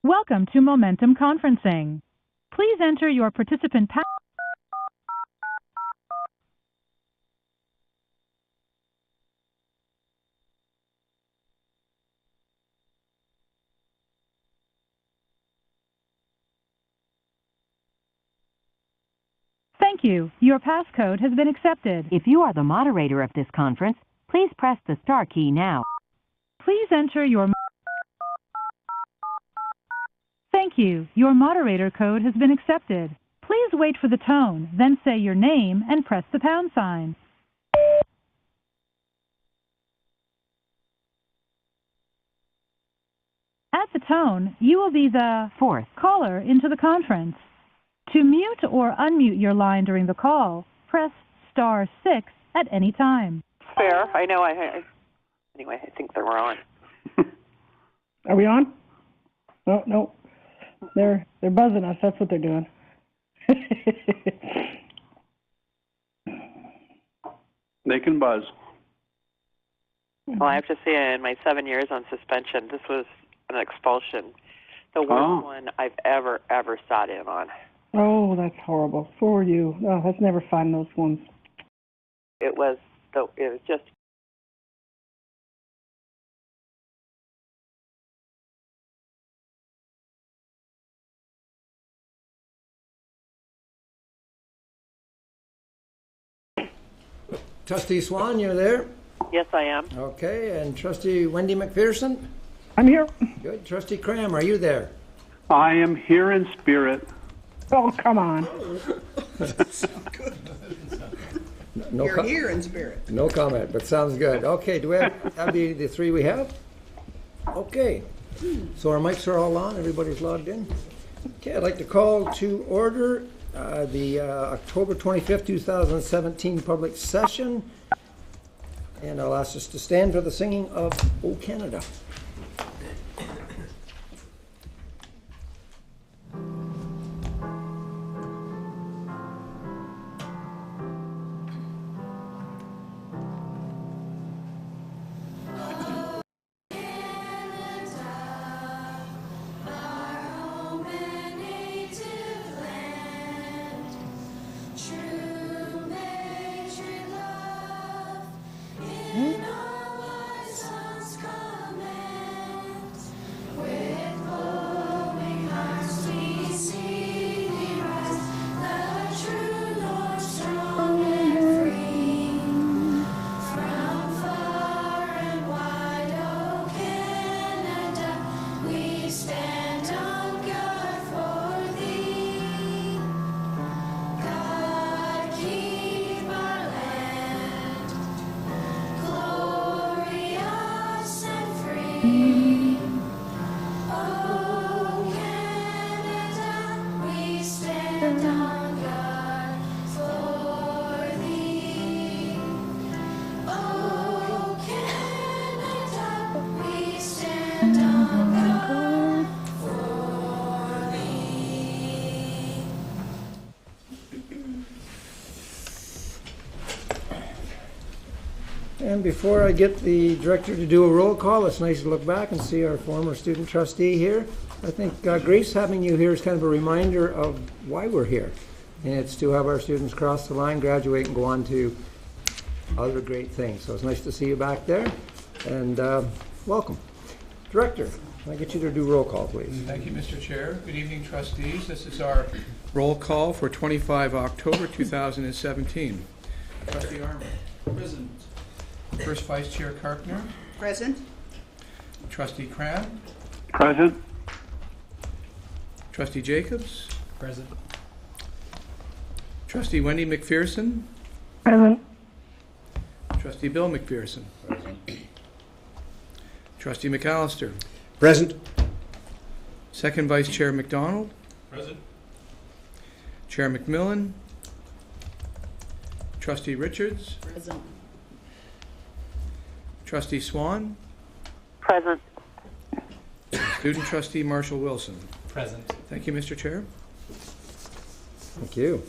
Welcome to Momentum Conferencing. Please enter your participant pass. Thank you. Your passcode has been accepted. If you are the moderator of this conference, please press the star key now. Please enter your... Thank you. Your moderator code has been accepted. Please wait for the tone, then say your name and press the pound sign. At the tone, you will be the fourth caller into the conference. To mute or unmute your line during the call, press star 6 at any time. Fair. I know. Anyway, I think we're on. Are we on? Oh, no. They're buzzing us. That's what they're doing. They can buzz. Well, I have to say, in my 7 years on suspension, this was an expulsion. The worst one I've ever sat in on. Oh, that's horrible for you. Oh, that's never fun, those ones. It was just. Trustee Swan, you're there? Yes, I am. Okay, and Trustee Wendy McPherson? I'm here. Good. Trustee Cram, are you there? I am here in spirit. Oh, come on. You're here in spirit. No comment, but sounds good. Okay, do we have the three we have? Okay, so our mics are all on. Everybody's logged in. Okay, I'd like to call to order the October 25th, 2017 public session. And I'll ask us to stand for the singing of O Canada. And before I get the director to do a roll call, it's nice to look back and see our former student trustee here. I think, Grace, having you here is kind of a reminder of why we're here. And it's to have our students cross the line, graduate, and go on to other great things. So it's nice to see you back there. And welcome. Director, can I get you to do roll call, please? Thank you, Mr. Chair. Good evening, trustees. This is our roll call for 25 October 2017. Trustee Armour. Present. First Vice Chair Karkner. Present. Trustee Cram. Present. Trustee Jacobs. Present. Trustee Wendy McPherson. Present. Trustee Bill McPherson. Present. Trustee McAllister. Present. Second Vice Chair McDonald. Present. Chair McMillan. Trustee Richards. Present. Trustee Swan. Present. Student Trustee Marshall Wilson. Present. Thank you, Mr. Chair. Thank you.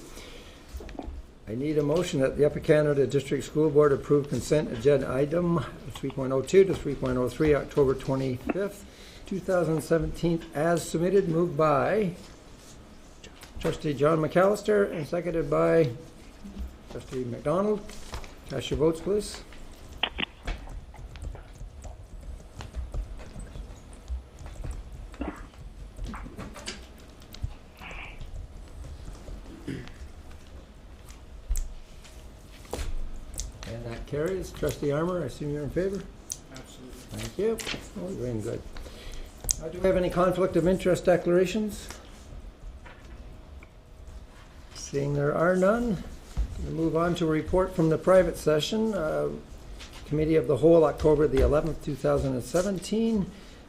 I need a motion that the Upper Canada District School Board approve consent agenda item 3.02 to 3.03, October 25th, 2017 as submitted, moved by Trustee John McAllister and seconded by Trustee McDonald. Cast your votes, please. And that carries. Trustee Armour, I assume you're in favor? Absolutely. Thank you. Oh, you're doing good. Do we have any conflict of interest declarations? Seeing there are none, we'll move on to a report from the private session. Committee of the Whole, October the 11th, 2017.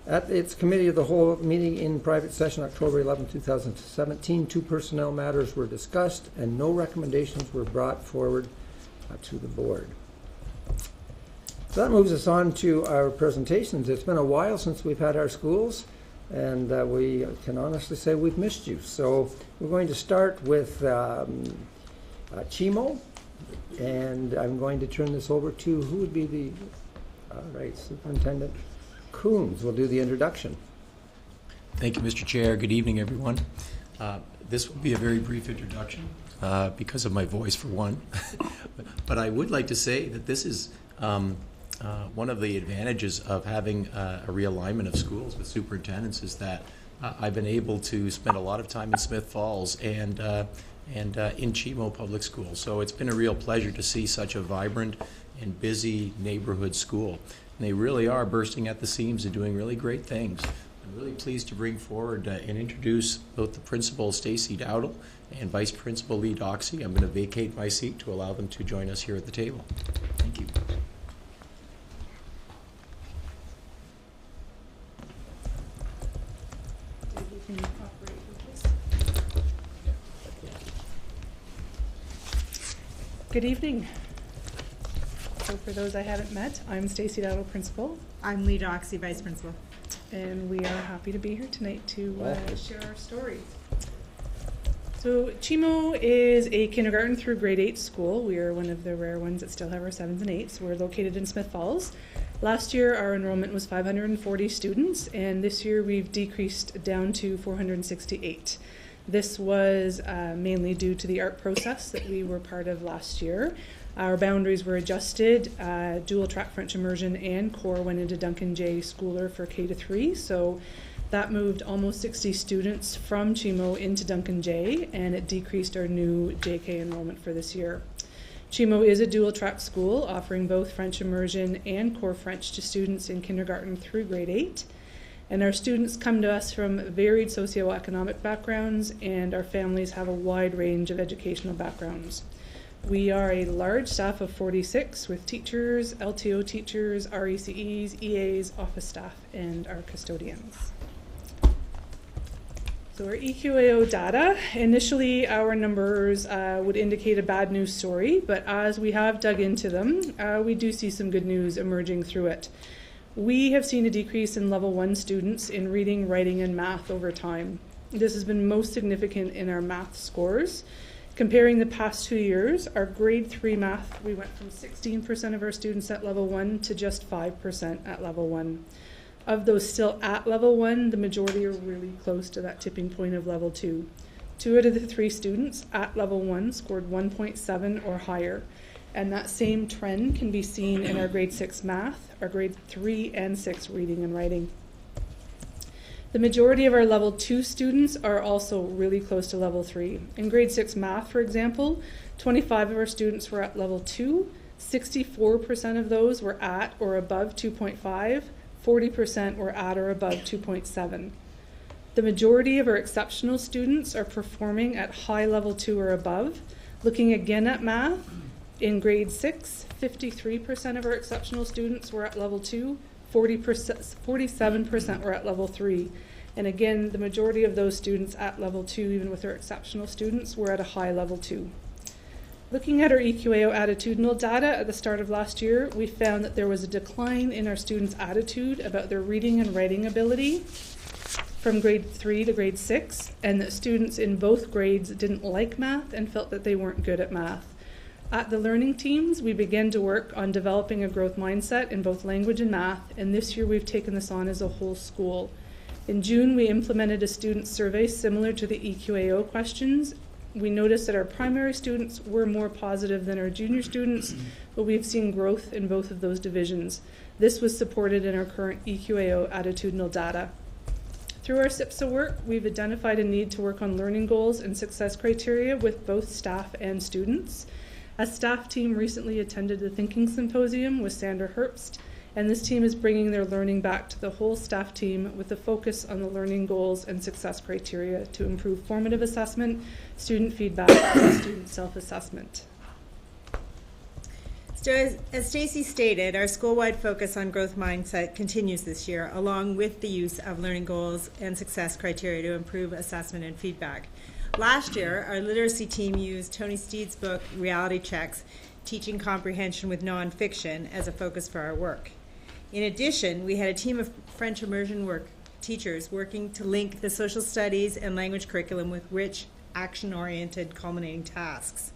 At its Committee of the Whole meeting in private session, October 11th, 2017, 2 personnel matters were discussed and no recommendations were brought forward to the board. So that moves us on to our presentations. It's been a while since we've had our schools, and we can honestly say we've missed you. So we're going to start with Chimo, and I'm going to turn this over to, who would be the, all right, Superintendent Coons will do the introduction. Thank you, Mr. Chair. Good evening, everyone. This will be a very brief introduction because of my voice, for one. But I would like to say that this is one of the advantages of having a realignment of schools with superintendents is that I've been able to spend a lot of time in Smith Falls and in Chimo Public School. So it's been a real pleasure to see such a vibrant and busy neighborhood school. And they really are bursting at the seams and doing really great things. I'm really pleased to bring forward and introduce both the principal, Stacy Dowdle, and Vice Principal Lee Doxey. I'm going to vacate my seat to allow them to join us here at the table. Thank you. Good evening. So for those I haven't met, I'm Stacy Dowdle, Principal. I'm Lee Doxey, Vice Principal. And we are happy to be here tonight to share our stories. So Chimo is a kindergarten through grade 8 school. We are one of the rare ones that still have our 7s and 8s. We're located in Smith Falls. Last year our enrollment was 540 students, and this year we've decreased down to 468. This was mainly due to the ARC process that we were part of last year. Our boundaries were adjusted. Dual track French immersion and core went into Duncan J. Schooler for K-3. So that moved almost 60 students from Chimo into Duncan J, and it decreased our new JK enrollment for this year. Chimo is a dual track school offering both French immersion and core French to students in kindergarten through grade 8. And our students come to us from varied socioeconomic backgrounds, and our families have a wide range of educational backgrounds. We are a large staff of 46 with teachers, LTO teachers, RECEs, EAs, office staff, and our custodians. So our EQAO data, initially our numbers would indicate a bad news story, but as we have dug into them, we do see some good news emerging through it. We have seen a decrease in level 1 students in reading, writing, and math over time. This has been most significant in our math scores. Comparing the past 2 years, our grade 3 math, we went from 16% of our students at level 1 to just 5% at level 1. Of those still at level 1, the majority are really close to that tipping point of level 2. 2 out of the 3 students at level 1 scored 1.7 or higher. And that same trend can be seen in our grade 6 math, our grade 3 and 6 reading and writing. The majority of our level 2 students are also really close to level 3. In grade 6 math, for example, 25 of our students were at level 2, 64% of those were at or above 2.5, 40% were at or above 2.7. The majority of our exceptional students are performing at high level 2 or above. Looking again at math, in grade 6, 53% of our exceptional students were at level 2, 47% were at level 3. And again, the majority of those students at level 2, even with our exceptional students, were at a high level 2. Looking at our EQAO attitudinal data at the start of last year, we found that there was a decline in our students' attitude about their reading and writing ability from grade 3 to grade 6, and that students in both grades didn't like math and felt that they weren't good at math. At the learning teams, we began to work on developing a growth mindset in both language and math, and this year we've taken this on as a whole school. In June, we implemented a student survey similar to the EQAO questions. We noticed that our primary students were more positive than our junior students, but we've seen growth in both of those divisions. This was supported in our current EQAO attitudinal data. Through our SIPSA work, we've identified a need to work on learning goals and success criteria with both staff and students. A staff team recently attended the Thinking Symposium with Sandra Herbst, and this team is bringing their learning back to the whole staff team with a focus on the learning goals and success criteria to improve formative assessment, student feedback, and student self-assessment. So as Stacey stated, our school-wide focus on growth mindset continues this year, along with the use of learning goals and success criteria to improve assessment and feedback. Last year, our literacy team used Tony Steed's book, Reality Checks, Teaching Comprehension with Nonfiction, as a focus for our work. In addition, we had a team of French immersion teachers working to link the social studies and language curriculum with rich, action-oriented, culminating tasks.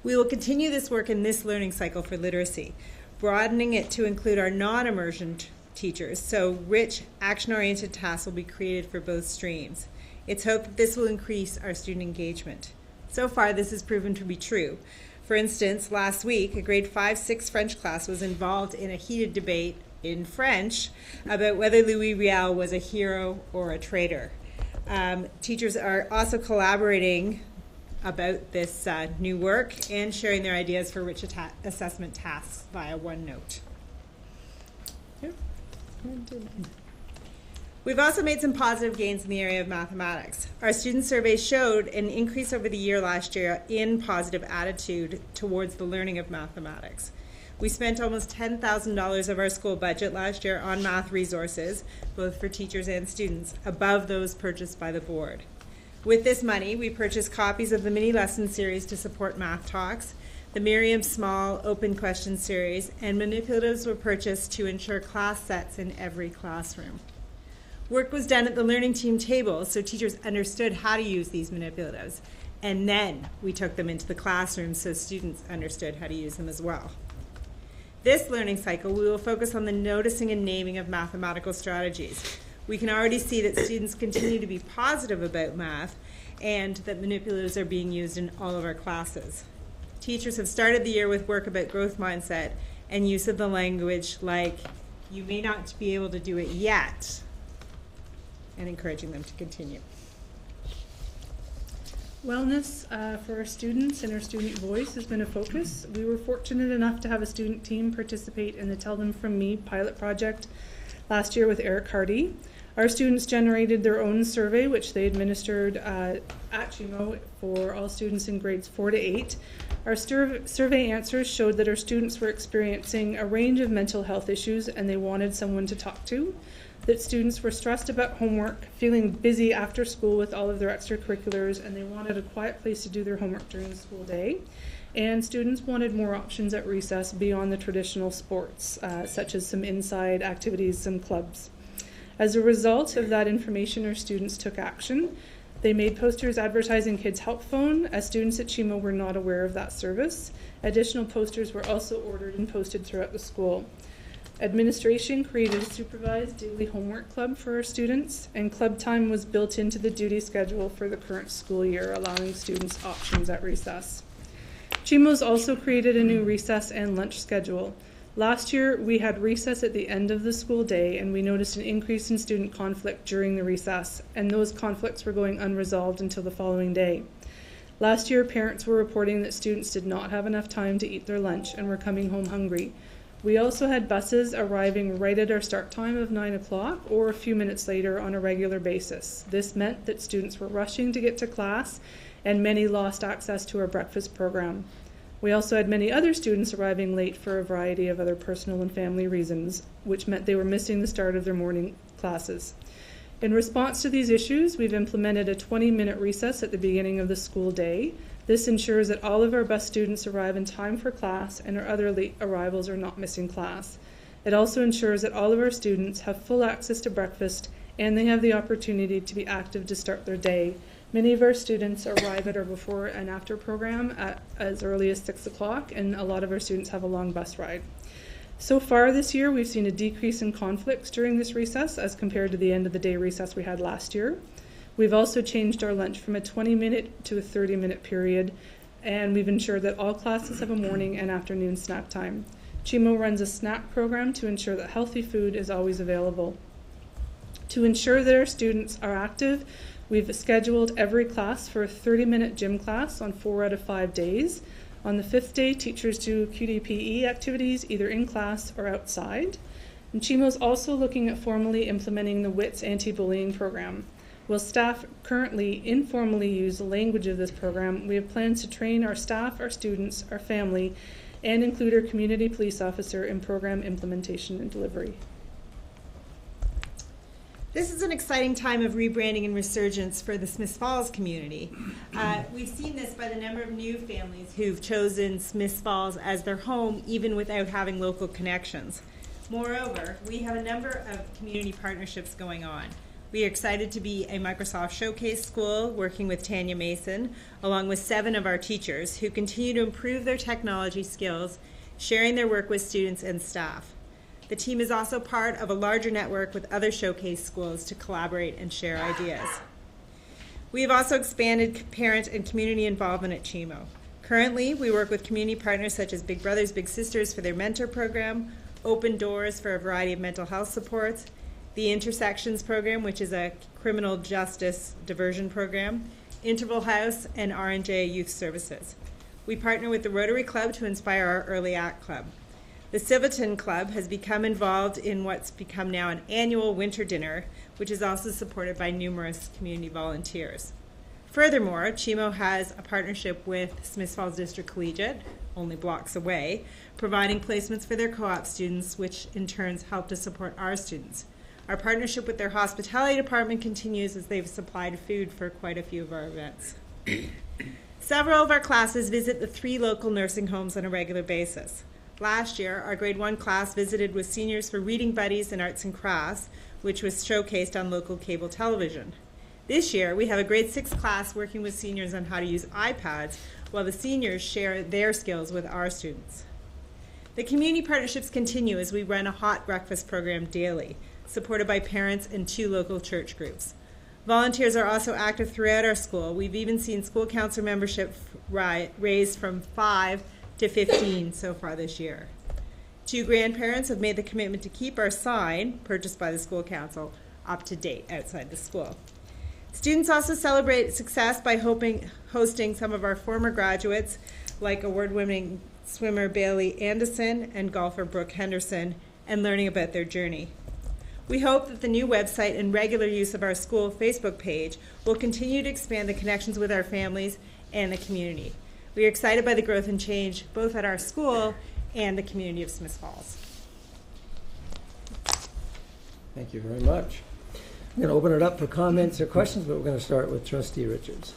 We will continue this work in this learning cycle for literacy, broadening it to include our non-immersion teachers, so rich, action-oriented tasks will be created for both streams. It's hoped that this will increase our student engagement. So far, this has proven to be true. For instance, last week, a grade 5-6 French class was involved in a heated debate in French about whether Louis Riel was a hero or a traitor. Teachers are also collaborating about this new work and sharing their ideas for rich assessment tasks via OneNote. We've also made some positive gains in the area of mathematics. Our student survey showed an increase over the year last year in positive attitude towards the learning of mathematics. We spent almost $10,000 of our school budget last year on math resources, both for teachers and students, above those purchased by the board. With this money, we purchased copies of the mini lesson series to support math talks, the Miriam Small open question series, and manipulatives were purchased to ensure class sets in every classroom. Work was done at the learning team table so teachers understood how to use these manipulatives, and then we took them into the classroom so students understood how to use them as well. This learning cycle, we will focus on the noticing and naming of mathematical strategies. We can already see that students continue to be positive about math and that manipulatives are being used in all of our classes. Teachers have started the year with work about growth mindset and use of the language like, you may not be able to do it yet, and encouraging them to continue. Wellness for our students and our student voice has been a focus. We were fortunate enough to have a student team participate in the Tell Them From Me pilot project last year with Eric Hardy. Our students generated their own survey, which they administered at CHIMO for all students in grades 4 to 8. Our survey answers showed that our students were experiencing a range of mental health issues and they wanted someone to talk to, that students were stressed about homework, feeling busy after school with all of their extracurriculars, and they wanted a quiet place to do their homework during the school day. And students wanted more options at recess beyond the traditional sports, such as some inside activities, some clubs. As a result of that information, our students took action. They made posters advertising Kids Help Phone, as students at CHIMO were not aware of that service. Additional posters were also ordered and posted throughout the school. Administration created a supervised daily homework club for our students, and club time was built into the duty schedule for the current school year, allowing students options at recess. CHIMO's also created a new recess and lunch schedule. Last year, we had recess at the end of the school day, and we noticed an increase in student conflict during the recess, and those conflicts were going unresolved until the following day. Last year, parents were reporting that students did not have enough time to eat their lunch and were coming home hungry. We also had buses arriving right at our start time of 9 o'clock or a few minutes later on a regular basis. This meant that students were rushing to get to class and many lost access to our breakfast program. We also had many other students arriving late for a variety of other personal and family reasons, which meant they were missing the start of their morning classes. In response to these issues, we've implemented a 20-minute recess at the beginning of the school day. This ensures that all of our bus students arrive in time for class and our other late arrivals are not missing class. It also ensures that all of our students have full access to breakfast and they have the opportunity to be active to start their day. Many of our students arrive at our before and after program at as early as 6 o'clock, and a lot of our students have a long bus ride. So far this year, we've seen a decrease in conflicts during this recess as compared to the end of the day recess we had last year. We've also changed our lunch from a 20-minute to a 30-minute period, and we've ensured that all classes have a morning and afternoon snack time. CHIMO runs a snack program to ensure that healthy food is always available. To ensure that our students are active, we've scheduled every class for a 30-minute gym class on 4 out of 5 days. On the 5th day, teachers do QDPE activities either in class or outside. And CHIMO is also looking at formally implementing the WITS anti-bullying program. While staff currently informally use the language of this program, we have plans to train our staff, our students, our family, and include our community police officer in program implementation and delivery. This is an exciting time of rebranding and resurgence for the Smiths Falls community. We've seen this by the number of new families who've chosen Smiths Falls as their home, even without having local connections. Moreover, we have a number of community partnerships going on. We are excited to be a Microsoft Showcase School, working with Tanya Mason, along with 7 of our teachers who continue to improve their technology skills, sharing their work with students and staff. The team is also part of a larger network with other Showcase schools to collaborate and share ideas. We have also expanded parent and community involvement at CHIMO. Currently, we work with community partners such as Big Brothers Big Sisters for their mentor program, Open Doors for a variety of mental health supports, the Intersections program, which is a criminal justice diversion program, Interval House, and R&J Youth Services. We partner with the Rotary Club to inspire our Early Act Club. The Civitan Club has become involved in what's become now an annual winter dinner, which is also supported by numerous community volunteers. Furthermore, CHIMO has a partnership with Smiths Falls District Collegiate, only blocks away, providing placements for their co-op students, which in turn help to support our students. Our partnership with their hospitality department continues as they've supplied food for quite a few of our events. Several of our classes visit the 3 local nursing homes on a regular basis. Last year, our grade 1 class visited with seniors for Reading Buddies and Arts and Crafts, which was showcased on local cable television. This year, we have a grade 6 class working with seniors on how to use iPads, while the seniors share their skills with our students. The community partnerships continue as we run a hot breakfast program daily, supported by parents and 2 local church groups. Volunteers are also active throughout our school. We've even seen school council membership raised from 5 to 15 so far this year. 2 grandparents have made the commitment to keep our sign, purchased by the school council, up to date outside the school. Students also celebrate success by hosting some of our former graduates, like award-winning swimmer Bailey Anderson and golfer Brooke Henderson, and learning about their journey. We hope that the new website and regular use of our school Facebook page will continue to expand the connections with our families and the community. We are excited by the growth and change both at our school and the community of Smiths Falls. Thank you very much. I'm going to open it up for comments or questions, but we're going to start with Trustee Richards.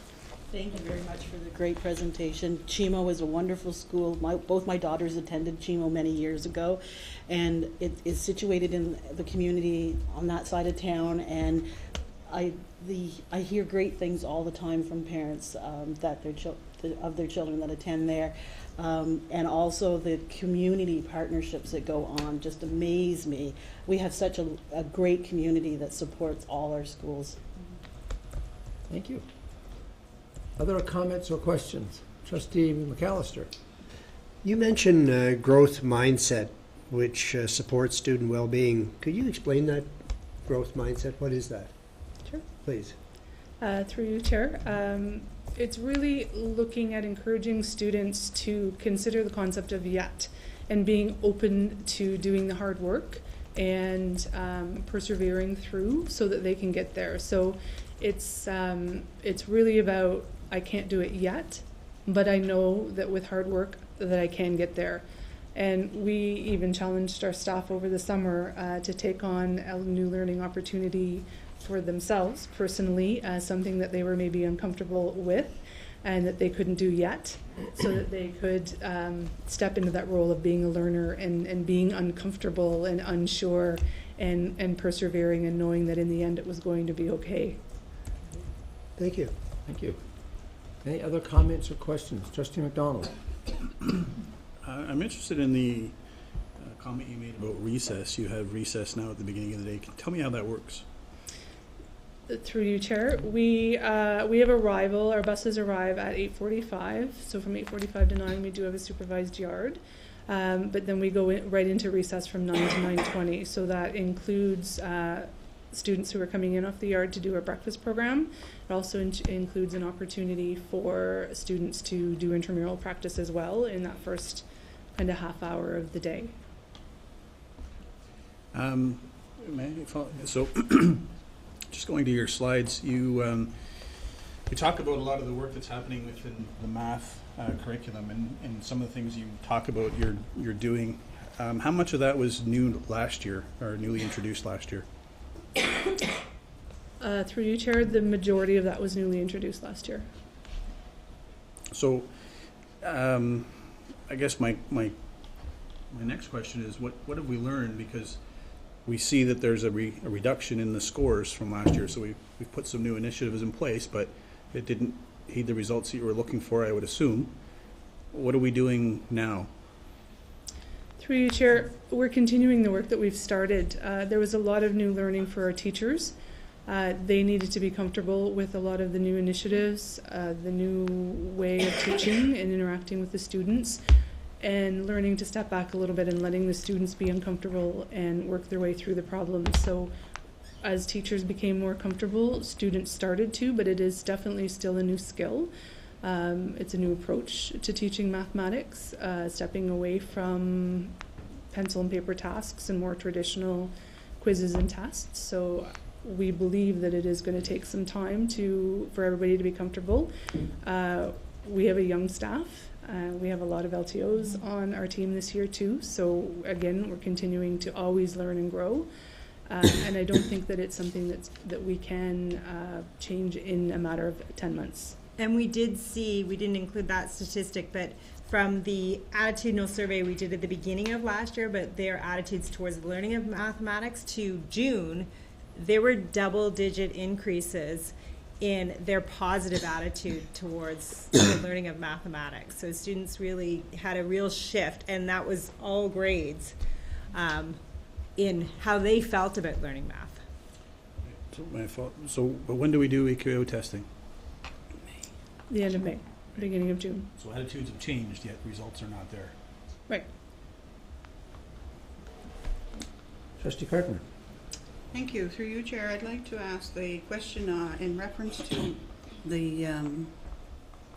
Thank you very much for the great presentation. CHIMO is a wonderful school. Both my daughters attended CHIMO many years ago, and it is situated in the community on that side of town. And I hear great things all the time from parents that of their children that attend there, and also the community partnerships that go on just amaze me. We have such a great community that supports all our schools. Thank you. Other comments or questions? Trustee McAllister. You mentioned growth mindset, which supports student well-being. Could you explain that growth mindset? What is that? Sure. Please. Through you, Chair. It's really looking at encouraging students to consider the concept of yet and being open to doing the hard work and persevering through so that they can get there. So it's really about, I can't do it yet, but I know that with hard work that I can get there. And we even challenged our staff over the summer to take on a new learning opportunity for themselves personally, something that they were maybe uncomfortable with and that they couldn't do yet, so that they could step into that role of being a learner and being uncomfortable and unsure and persevering and knowing that in the end it was going to be okay. Thank you. Thank you. Any other comments or questions? Trustee McDonald. I'm interested in the comment you made about recess. You have recess now at the beginning of the day. Tell me how that works. Through you, Chair. We have arrival. Our buses arrive at 8:45. So from 8:45 to 9, we do have a supervised yard. But then we go right into recess from 9 to 9:20. So that includes students who are coming in off the yard to do our breakfast program. It also includes an opportunity for students to do intramural practice as well in that first kind of half hour of the day. So, just going to your slides, you talk about a lot of the work that's happening within the math curriculum, and some of the things you talk about you're doing. How much of that was new last year, or newly introduced last year? Through you, Chair, the majority of that was newly introduced last year. So, I guess my next question is, what have we learned? Because we see that there's a reduction in the scores from last year, so we've put some new initiatives in place, but it didn't heed the results that you were looking for, I would assume. What are we doing now? Through you, Chair, we're continuing the work that we've started. There was a lot of new learning for our teachers. They needed to be comfortable with a lot of the new initiatives, the new way of teaching and interacting with the students, and learning to step back a little bit and letting the students be uncomfortable and work their way through the problems. So as teachers became more comfortable, students started to, but it is definitely still a new skill. It's a new approach to teaching mathematics, stepping away from pencil and paper tasks and more traditional quizzes and tests. So we believe that it is going to take some time for everybody to be comfortable. We have a young staff. We have a lot of LTOs on our team this year too. So again, we're continuing to always learn and grow. And I don't think that it's something that we can change in a matter of 10 months. And we didn't include that statistic, but from the attitudinal survey we did at the beginning of last year, but their attitudes towards the learning of mathematics to June, there were double-digit increases in their positive attitude towards the learning of mathematics. So students really had a real shift, and that was all grades, in how they felt about learning math. But when do we do EQO testing? The end of May, beginning of June. So attitudes have changed, yet results are not there. Right. Trustee Cartner. Thank you. Through you, Chair, I'd like to ask the question in reference to the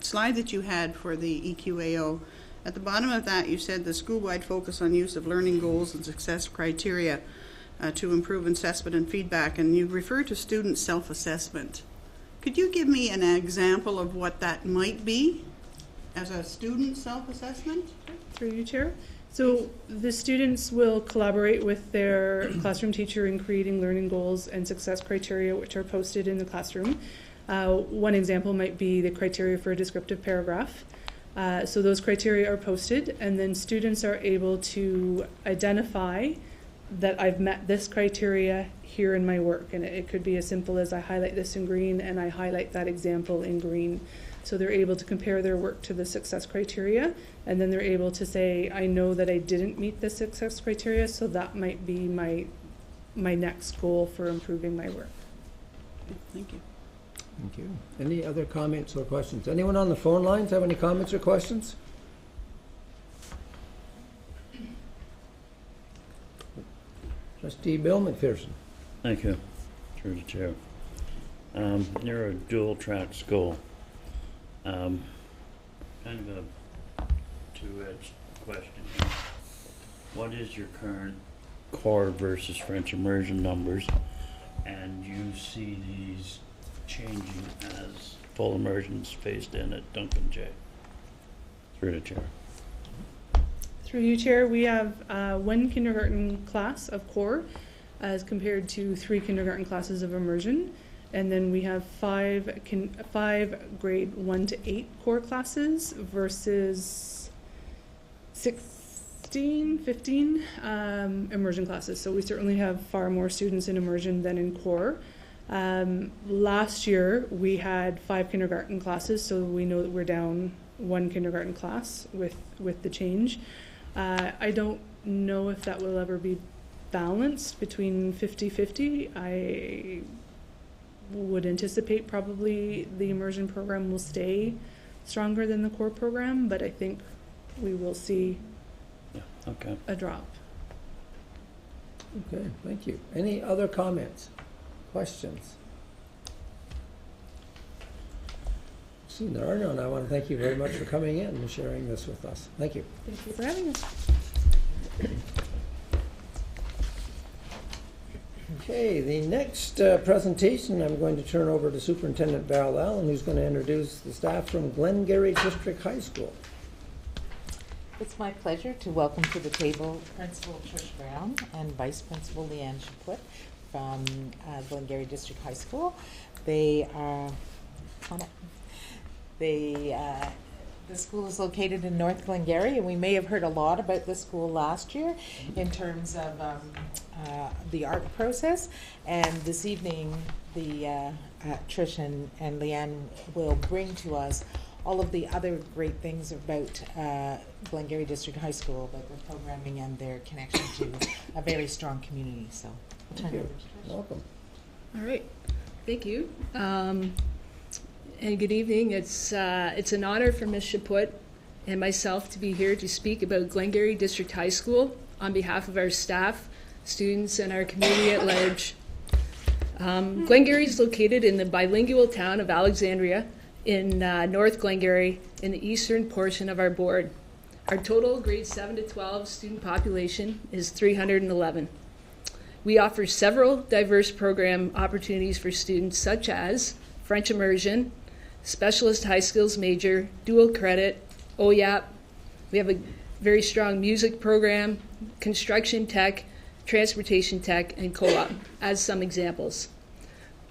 slide that you had for the EQAO. At the bottom of that, you said the school-wide focus on use of learning goals and success criteria to improve assessment and feedback, and you refer to student self-assessment. Could you give me an example of what that might be as a student self-assessment? Through you, Chair. So the students will collaborate with their classroom teacher in creating learning goals and success criteria, which are posted in the classroom. One example might be the criteria for a descriptive paragraph. So those criteria are posted, and then students are able to identify that I've met this criteria here in my work. And it could be as simple as I highlight this in green and I highlight that example in green. So they're able to compare their work to the success criteria, and then they're able to say, I know that I didn't meet the success criteria, so that might be my next goal for improving my work. Thank you. Thank you. Any other comments or questions? Anyone on the phone lines have any comments or questions? Trustee Bill McPherson. Thank you, through the chair. You're a dual-track school. Kind of a two-edged question here. What is your current core versus French immersion numbers? And you see these changing as full immersion spaced in at Duncan J. Through the chair. Through you, Chair, we have one kindergarten class of core as compared to 3 kindergarten classes of immersion. And then we have 5 grade 1 to 8 core classes versus 15 immersion classes. So we certainly have far more students in immersion than in core. Last year we had 5 kindergarten classes, so we know that we're down 1 kindergarten class with the change. I don't know if that will ever be balanced between 50-50. I would anticipate probably the immersion program will stay stronger than the core program, but I think we will see a drop. Okay, thank you. Any other comments, questions? Seeing there are none, I want to thank you very much for coming in and sharing this with us. Thank you. Thank you for having us. Okay, the next presentation I'm going to turn over to Superintendent Val Allen, who's going to introduce the staff from Glengarry District High School. It's my pleasure to welcome to the table Principal Trish Brown and Vice Principal Leanne Chaput from Glengarry District High School. They are the school is located in North Glengarry, and we may have heard a lot about the school last year in terms of the art process. And this evening, Trish and Leanne will bring to us all of the other great things about Glengarry District High School, about their programming and their connection to a very strong community. So I'll turn it over to Trish. Welcome. All right. Thank you. And good evening. It's an honor for Ms. Chaput and myself to be here to speak about Glengarry District High School on behalf of our staff, students, and our community at large. Glengarry is located in the bilingual town of Alexandria in North Glengarry in the eastern portion of our board. Our total grades 7 to 12 student population is 311. We offer several diverse program opportunities for students such as French immersion, specialist high skills major, dual credit, OYAP. We have a very strong music program, construction tech, transportation tech, and co-op as some examples.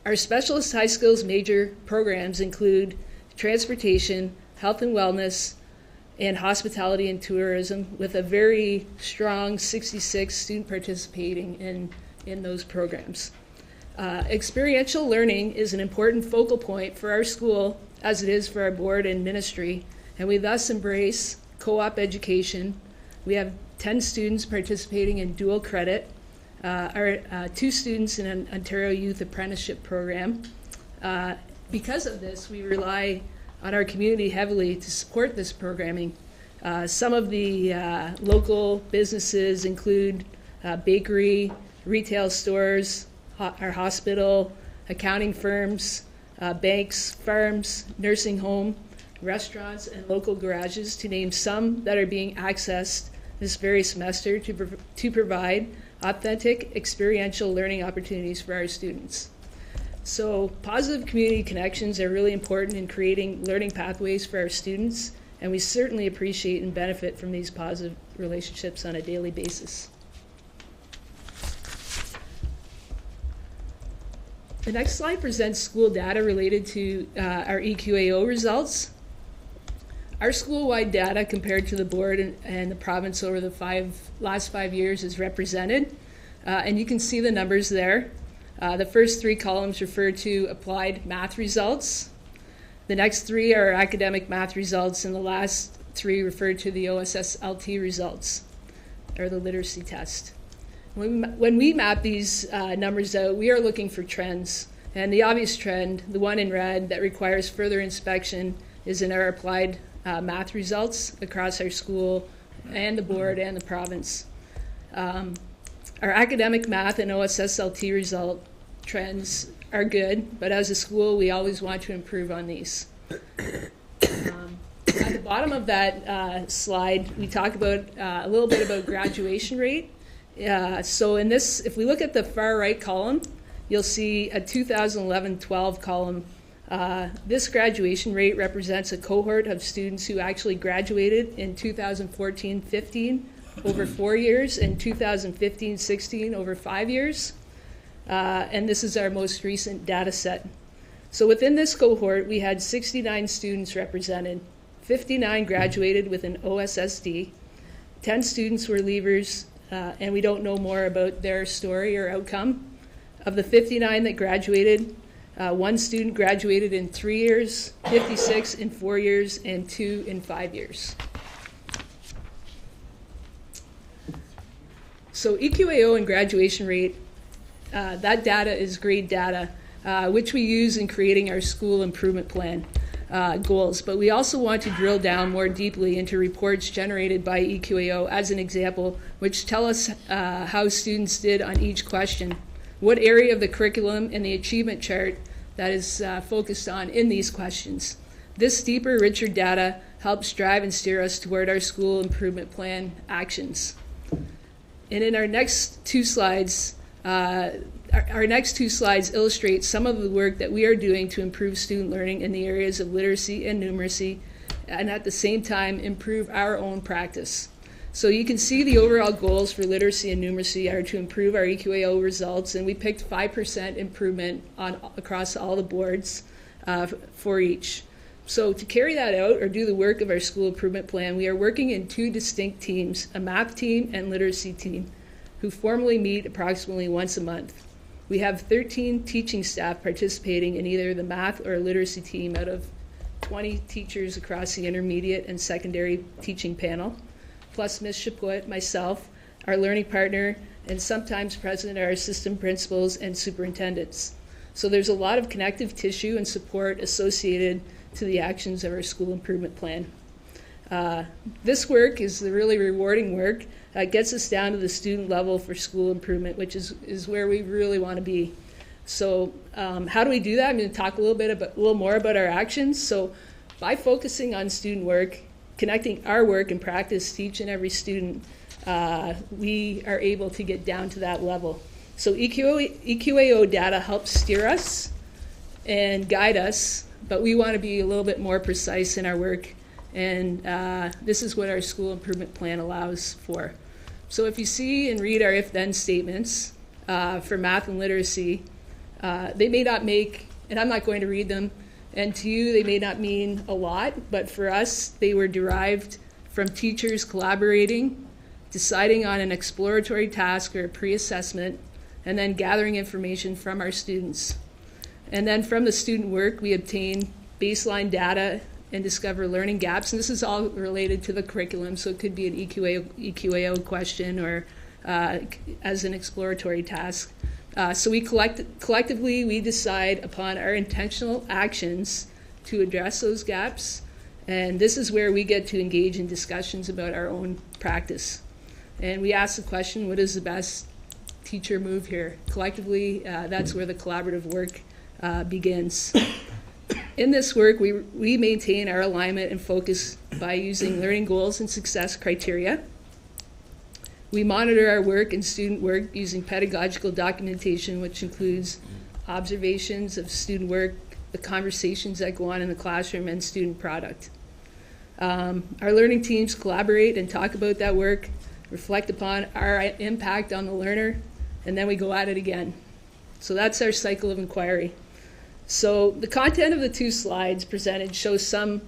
Our specialist high skills major programs include transportation, health and wellness, and hospitality and tourism, with a very strong 66 students participating in those programs. Experiential learning is an important focal point for our school, as it is for our board and ministry, and we thus embrace co-op education. We have 10 students participating in dual credit, our 2 students in an Ontario Youth Apprenticeship Program. Because of this, we rely on our community heavily to support this programming. Some of the local businesses include bakery, retail stores, our hospital, accounting firms, banks, farms, nursing home, restaurants, and local garages, to name some that are being accessed this very semester to provide authentic experiential learning opportunities for our students. So positive community connections are really important in creating learning pathways for our students, and we certainly appreciate and benefit from these positive relationships on a daily basis. The next slide presents school data related to our EQAO results. Our school-wide data compared to the board and the province over the last 5 years is represented, and you can see the numbers there. The first 3 columns refer to applied math results. The next 3 are academic math results, and the last 3 refer to the OSSLT results, or the literacy test. When we map these numbers out, we are looking for trends. And the obvious trend, the one in red that requires further inspection, is in our applied math results across our school and the board and the province. Our academic math and OSSLT result trends are good, but as a school, we always want to improve on these. At the bottom of that slide, we talk about a little bit about graduation rate. So in this, if we look at the far right column, you'll see a 2011-12 column. This graduation rate represents a cohort of students who actually graduated in 2014-15 over 4 years, and 2015-16 over 5 years. And this is our most recent data set. So within this cohort, we had 69 students represented. 59 graduated with an OSSD. 10 students were leavers, and we don't know more about their story or outcome. Of the 59 that graduated, 1 student graduated in 3 years, 56 in 4 years, and 2 in 5 years. So EQAO and graduation rate, that data is grade data, which we use in creating our school improvement plan goals. But we also want to drill down more deeply into reports generated by EQAO, as an example, which tell us how students did on each question, what area of the curriculum and the achievement chart that is focused on in these questions. This deeper, richer data helps drive and steer us toward our school improvement plan actions. And in our next two slides, illustrate some of the work that we are doing to improve student learning in the areas of literacy and numeracy, and at the same time improve our own practice. So you can see the overall goals for literacy and numeracy are to improve our EQAO results, and we picked 5% improvement across all the boards for each. So to carry that out or do the work of our school improvement plan, we are working in two distinct teams, a math team and literacy team, who formally meet approximately once a month. We have 13 teaching staff participating in either the math or literacy team out of 20 teachers across the intermediate and secondary teaching panel, plus Ms. Chaput, myself, our learning partner, and sometimes present are assistant principals and superintendents. So there's a lot of connective tissue and support associated to the actions of our school improvement plan. This work is the really rewarding work that gets us down to the student level for school improvement, which is where we really want to be. So how do we do that? I'm going to talk a little more about our actions. So by focusing on student work, connecting our work and practice to each and every student, we are able to get down to that level. So EQAO data helps steer us and guide us, but we want to be a little bit more precise in our work, and this is what our school improvement plan allows for. So if you see and read our if-then statements for math and literacy, they may not make, and I'm not going to read them, and to you they may not mean a lot, but for us they were derived from teachers collaborating, deciding on an exploratory task or a pre-assessment, and then gathering information from our students. And then from the student work, we obtain baseline data and discover learning gaps. And this is all related to the curriculum, so it could be an EQAO question or as an exploratory task. So we collectively, we decide upon our intentional actions to address those gaps. And this is where we get to engage in discussions about our own practice. And we ask the question, what is the best teacher move here? Collectively, that's where the collaborative work begins. In this work, we maintain our alignment and focus by using learning goals and success criteria. We monitor our work and student work using pedagogical documentation, which includes observations of student work, the conversations that go on in the classroom, and student product. Our learning teams collaborate and talk about that work, reflect upon our impact on the learner, and then we go at it again. So that's our cycle of inquiry. So the content of the two slides presented shows some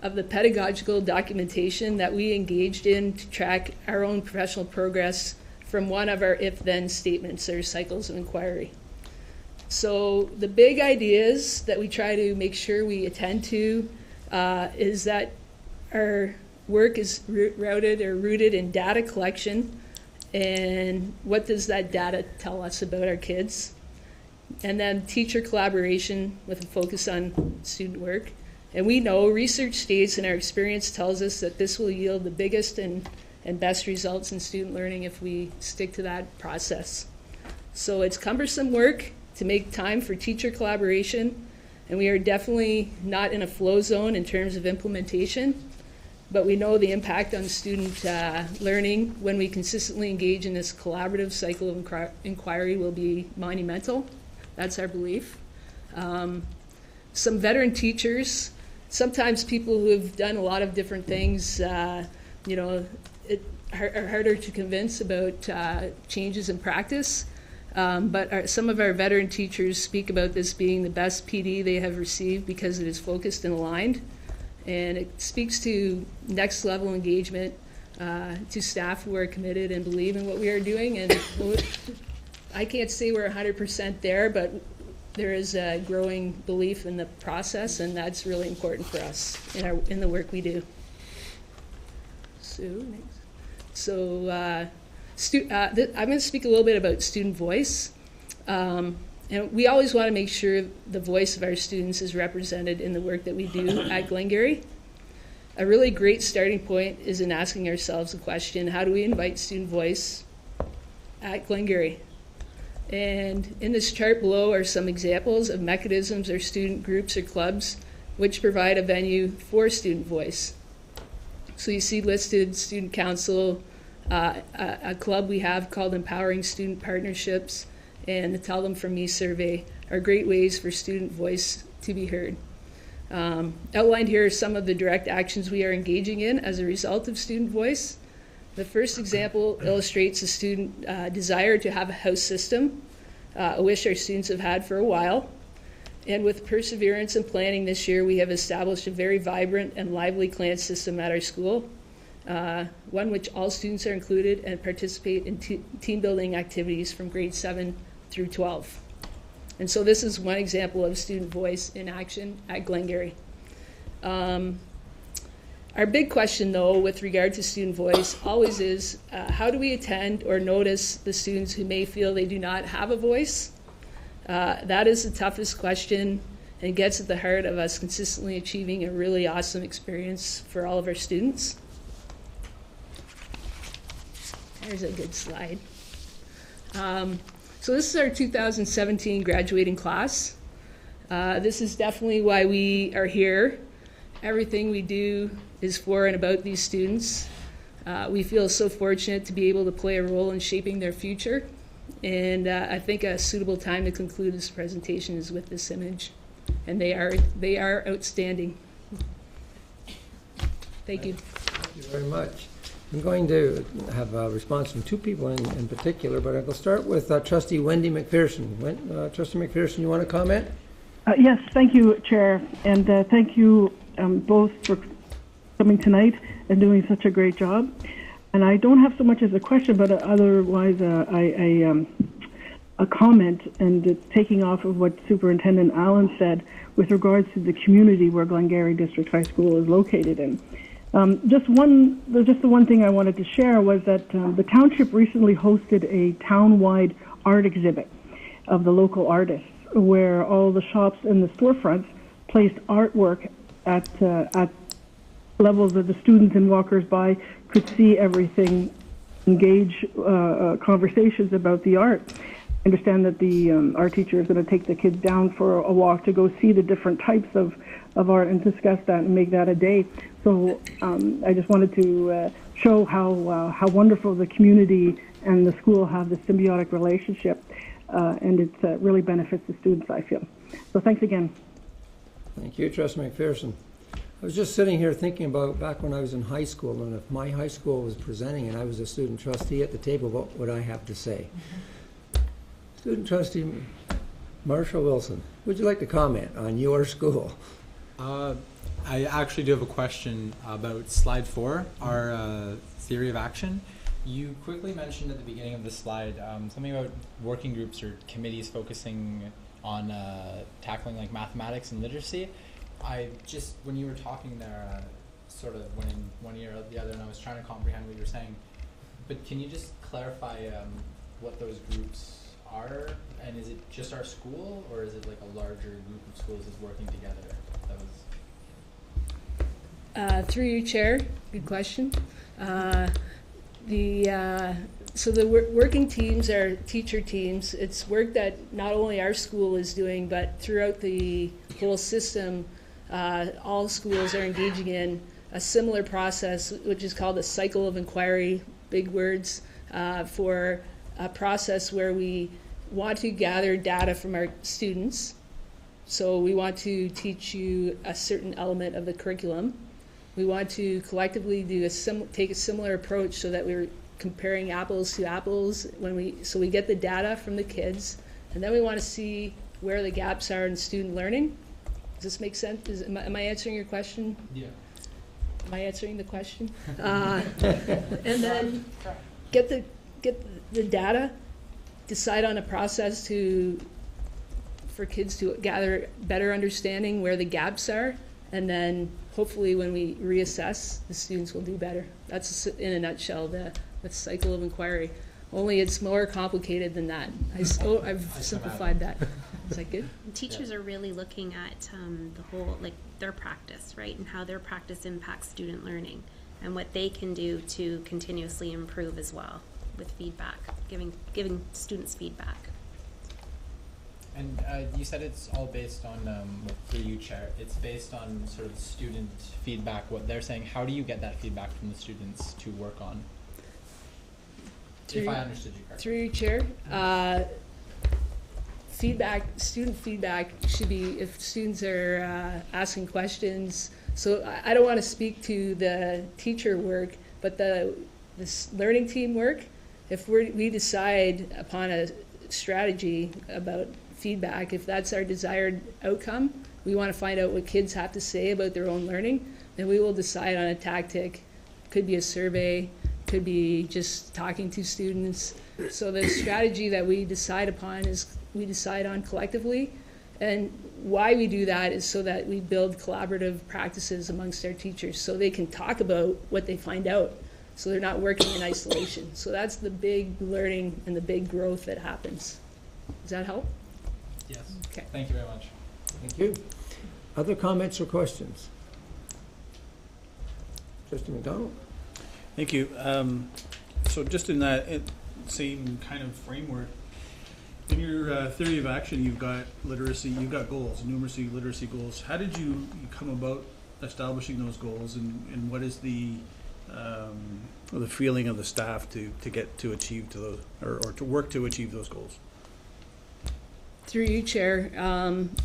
of the pedagogical documentation that we engaged in to track our own professional progress from one of our if-then statements or cycles of inquiry. So the big ideas that we try to make sure we attend to is that our work is rooted in data collection, and what does that data tell us about our kids? And then teacher collaboration with a focus on student work. And we know research states and our experience tells us that this will yield the biggest and best results in student learning if we stick to that process. So it's cumbersome work to make time for teacher collaboration, and we are definitely not in a flow zone in terms of implementation, but we know the impact on student learning when we consistently engage in this collaborative cycle of inquiry will be monumental. That's our belief. Some veteran teachers, sometimes people who have done a lot of different things, are harder to convince about changes in practice. But some of our veteran teachers speak about this being the best PD they have received because it is focused and aligned. And it speaks to next level engagement to staff who are committed and believe in what we are doing. And I can't say we're 100% there, but there is a growing belief in the process, and that's really important for us I'm going to speak a little bit about student voice. And we always want to make sure the voice of our students is represented in the work that we do at Glengarry. A really great starting point is in asking ourselves the question, how do we invite student voice at Glengarry? And in this chart below are some examples of mechanisms or student groups or clubs which provide a venue for student voice. So you see listed Student Council, a club we have called Empowering Student Partnerships, and the Tell Them From Me survey are great ways for student voice to be heard. Outlined here are some of the direct actions we are engaging in as a result of student voice. The first example illustrates a student desire to have a house system, a wish our students have had for a while. And with perseverance and planning this year, we have established a very vibrant and lively clan system at our school, one which all students are included and participate in team building activities from grade 7 through 12. And so this is one example of student voice in action at Glengarry. Our big question, though, with regard to student voice always is, how do we attend or notice the students who may feel they do not have a voice? That is the toughest question and gets at the heart of us consistently achieving a really awesome experience for all of our students. There's a good slide. So this is our 2017 graduating class. This is definitely why we are here. Everything we do is for and about these students. We feel so fortunate to be able to play a role in shaping their future. And I think a suitable time to conclude this presentation is with this image. And they are outstanding. Thank you. Thank you very much. I'm going to have a response from two people in particular, but I'll start with Trustee Wendy McPherson. Trustee McPherson, you want to comment? Yes, thank you, Chair, and thank you both for coming tonight and doing such a great job. And I don't have so much as a question, but otherwise a comment, and it's taking off of what Superintendent Allen said with regards to the community where Glengarry District High School is located in. Just the one thing I wanted to share was that the township recently hosted a town-wide art exhibit of the local artists, where all the shops and the storefronts placed artwork at levels that the students and walkers by could see everything, engage conversations about the art. I understand that the art teacher is going to take the kids down for a walk to go see the different types of art and discuss that and make that a day. So I just wanted to show how wonderful the community and the school have this symbiotic relationship, and it really benefits the students, I feel. So thanks again. Thank you, Trustee McPherson. I was just sitting here thinking about back when I was in high school, and if my high school was presenting and I was a student trustee at the table, what would I have to say? Student trustee Marshall Wilson, would you like to comment on your school? I actually do have a question about slide 4, our theory of action. You quickly mentioned at the beginning of the slide something about working groups or committees focusing on tackling like mathematics and literacy. When you were talking there, sort of went in one ear or the other, and I was trying to comprehend what you were saying. But can you just clarify what those groups are? And is it just our school, or is it like a larger group of schools that's working together? That was... Through you, Chair, good question. So the working teams are teacher teams. It's work that not only our school is doing, but throughout the whole system, all schools are engaging in a similar process, which is called a cycle of inquiry, big words, for a process where we want to gather data from our students. So we want to teach you a certain element of the curriculum. We want to collectively take a similar approach so that we're comparing apples to apples so we get the data from the kids, and then we want to see where the gaps are in student learning. Does this make sense? Am I answering your question? Yeah. Am I answering the question? And then get the data, decide on a process for kids to gather better understanding where the gaps are, and then hopefully when we reassess, the students will do better. That's in a nutshell the cycle of inquiry. only it's more complicated than that. I've simplified that. Is that good? Teachers are really looking at the whole, like their practice, right, and how their practice impacts student learning, and what they can do to continuously improve as well with feedback, giving students feedback. And you said it's all based on, through you, Chair, it's based on sort of student feedback, what they're saying. How do you get that feedback from the students to work on? If I understood you correctly. Through you, Chair. Student feedback should be if students are asking questions. So I don't want to speak to the teacher work, but this learning team work, if we decide upon a strategy about feedback, if that's our desired outcome, we want to find out what kids have to say about their own learning, then we will decide on a tactic. Could be a survey, could be just talking to students. So the strategy that we decide upon is we decide on collectively, and why we do that is so that we build collaborative practices amongst our teachers so they can talk about what they find out, so they're not working in isolation. So that's the big learning and the big growth that happens. Does that help? Yes. Okay. Thank you very much. Thank you. Other comments or questions? Trustee McDonald? Thank you. So just in that same kind of framework, in your theory of action, you've got literacy, you've got goals, numeracy, literacy goals. How did you come about establishing those goals, and what is the feeling of the staff to get to achieve to those, or to work to achieve those goals? Through you, Chair,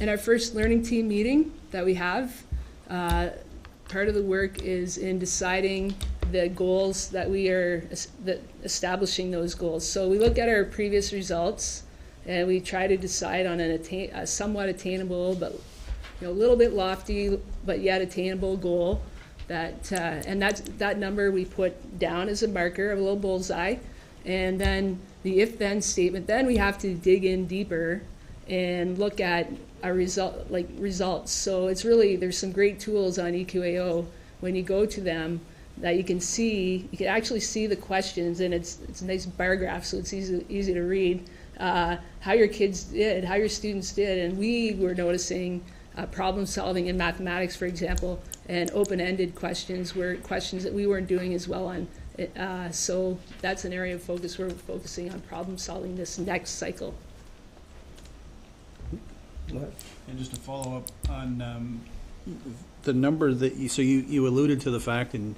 in our first learning team meeting that we have, part of the work is in deciding the goals that we are establishing those goals. So we look at our previous results and we try to decide on a somewhat attainable, but a little bit lofty, but yet attainable goal. And that number we put down as a marker, a little bullseye, and then the if-then statement. Then we have to dig in deeper and look at our results. So it's really, there's some great tools on EQAO when you go to them that you can actually see the questions, and it's a nice bar graph, so it's easy to read how your kids did, how your students did. And we were noticing problem solving in mathematics, for example, and open-ended questions were questions that we weren't doing as well on. So that's an area of focus. We're focusing on problem solving this next cycle. And just to follow up on the number that you alluded to the fact, and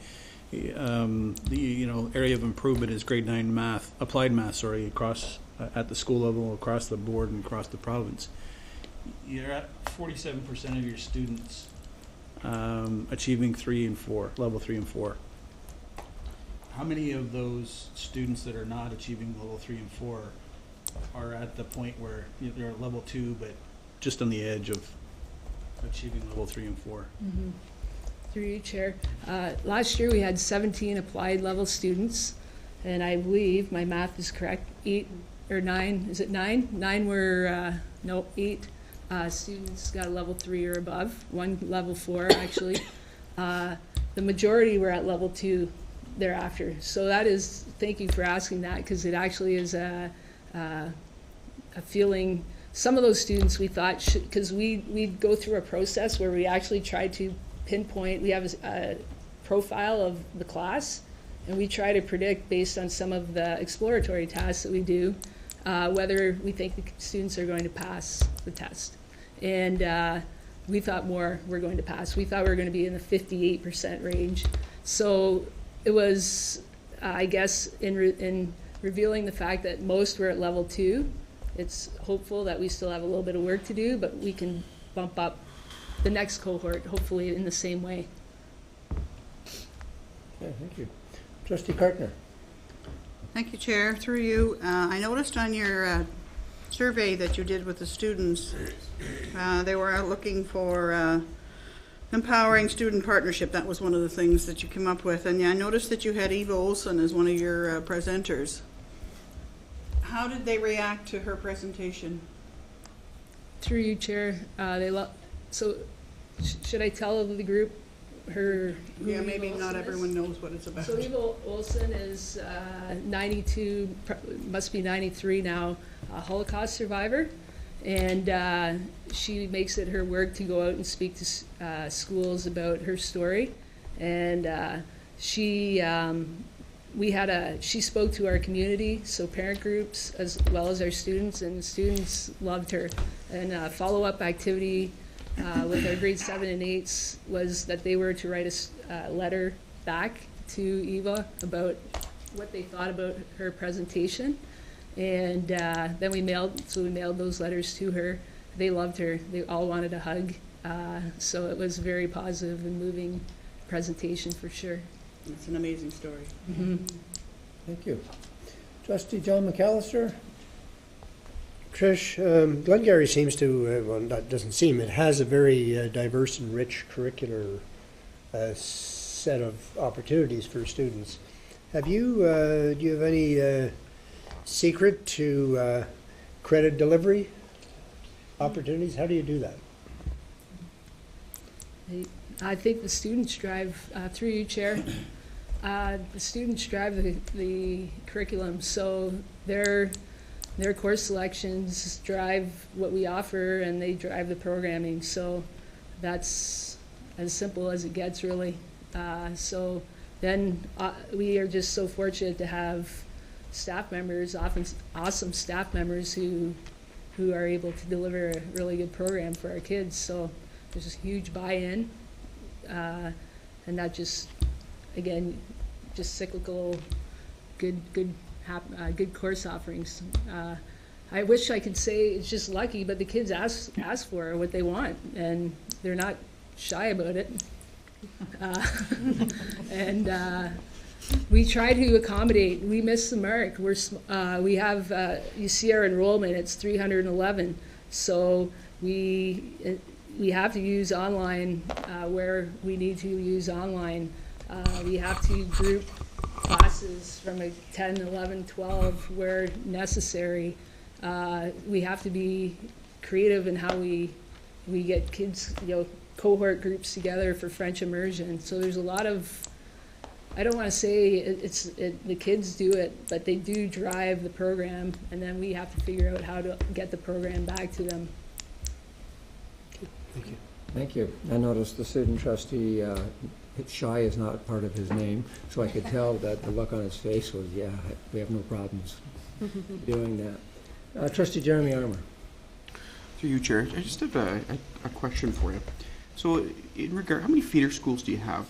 the area of improvement is grade 9 math, applied math, across at the school level, across the board, and across the province. You're at 47% of your students achieving 3 and 4, level 3 and 4. How many of those students that are not achieving level 3 and 4 are at the point where they're at level 2, but just on the edge of achieving level 3 and 4? Mm-hmm. Through you, Chair. Last year we had 17 applied level students, and I believe my math is correct. 8 or 9? Is it 9? 9 were 8 students got a level 3 or above. 1 level 4 actually. The majority were at level 2 thereafter. So that is, thank you for asking that, because it actually is a feeling. Some of those students we thought because we go through a process where we actually try to pinpoint. We have a profile of the class, and we try to predict based on some of the exploratory tasks that we do whether we think the students are going to pass the test. And we thought more were going to pass. We thought we were going to be in the 58% range. So it was, I guess, in revealing the fact that most were at level 2, it's hopeful that we still have a little bit of work to do, but we can bump up the next cohort, hopefully in the same way. Okay, thank you. Trustee Kartner. Thank you, Chair. Through you, I noticed on your survey that you did with the students, they were out looking for empowering student partnership. That was one of the things that you came up with. And I noticed that you had Eva Olson as one of your presenters. How did they react to her presentation? Through you, Chair. So should I tell the group her. Yeah, maybe not everyone knows what it's about. So Eva Olson is 92, must be 93 now, a Holocaust survivor. And she makes it her work to go out and speak to schools about her story. And she spoke to our community, so parent groups as well as our students, and the students loved her. And a follow-up activity with our grade 7 and 8s was that they were to write a letter back to Eva about what they thought about her presentation. And then we mailed those letters to her. They loved her. They all wanted a hug. So it was a very positive and moving presentation for sure. It's an amazing story. Mm-hmm. Thank you. Trustee John McAllister? Trish, Glengarry seems to, well, that doesn't seem, it has a very diverse and rich curricular set of opportunities for students. Do you have any secret to credit delivery opportunities? How do you do that? I think the students drive, through you, Chair, the students drive the curriculum, so their course selections drive what we offer, and they drive the programming, so that's as simple as it gets, really. So then we are just so fortunate to have staff members, often awesome staff members who are able to deliver a really good program for our kids, so there's this huge buy-in. And not just, again, just cyclical, good course offerings. I wish I could say it's just lucky, but the kids ask for what they want, and they're not shy about it. And we try to accommodate. We miss the mark. We have, you see our enrollment, it's 311. So we have to use online where we need to use online. We have to group classes from a 10, 11, 12 where necessary. We have to be creative in how we get kids, cohort groups together for French immersion. So there's a lot of, I don't want to say the kids do it, but they do drive the program, and then we have to figure out how to get the program back to them. Thank you. Thank you. I noticed the student trustee, shy is not part of his name, so I could tell that the look on his face was, yeah, we have no problems doing that. Trustee Jeremy Armour. Through you, Chair, I just have a question for you. So, in regard, how many feeder schools do you have?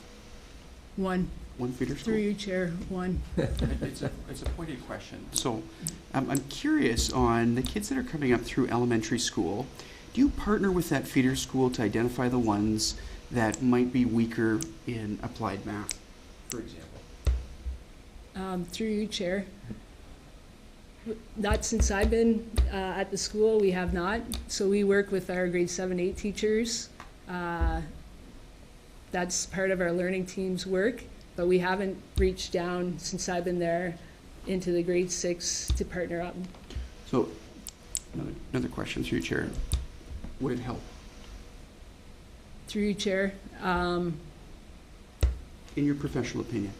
One. One feeder school? Through you, Chair, one. It's a pointed question. So, I'm curious on the kids that are coming up through elementary school. Do you partner with that feeder school to identify the ones that might be weaker in applied math, for example? Through you, Chair. Not since I've been at the school, we have not. So we work with our grade 7, 8 teachers. That's part of our learning team's work, but we haven't reached down since I've been there into the grade 6 to partner up. So, another question through you, Chair. Would it help? Through you, Chair. In your professional opinion?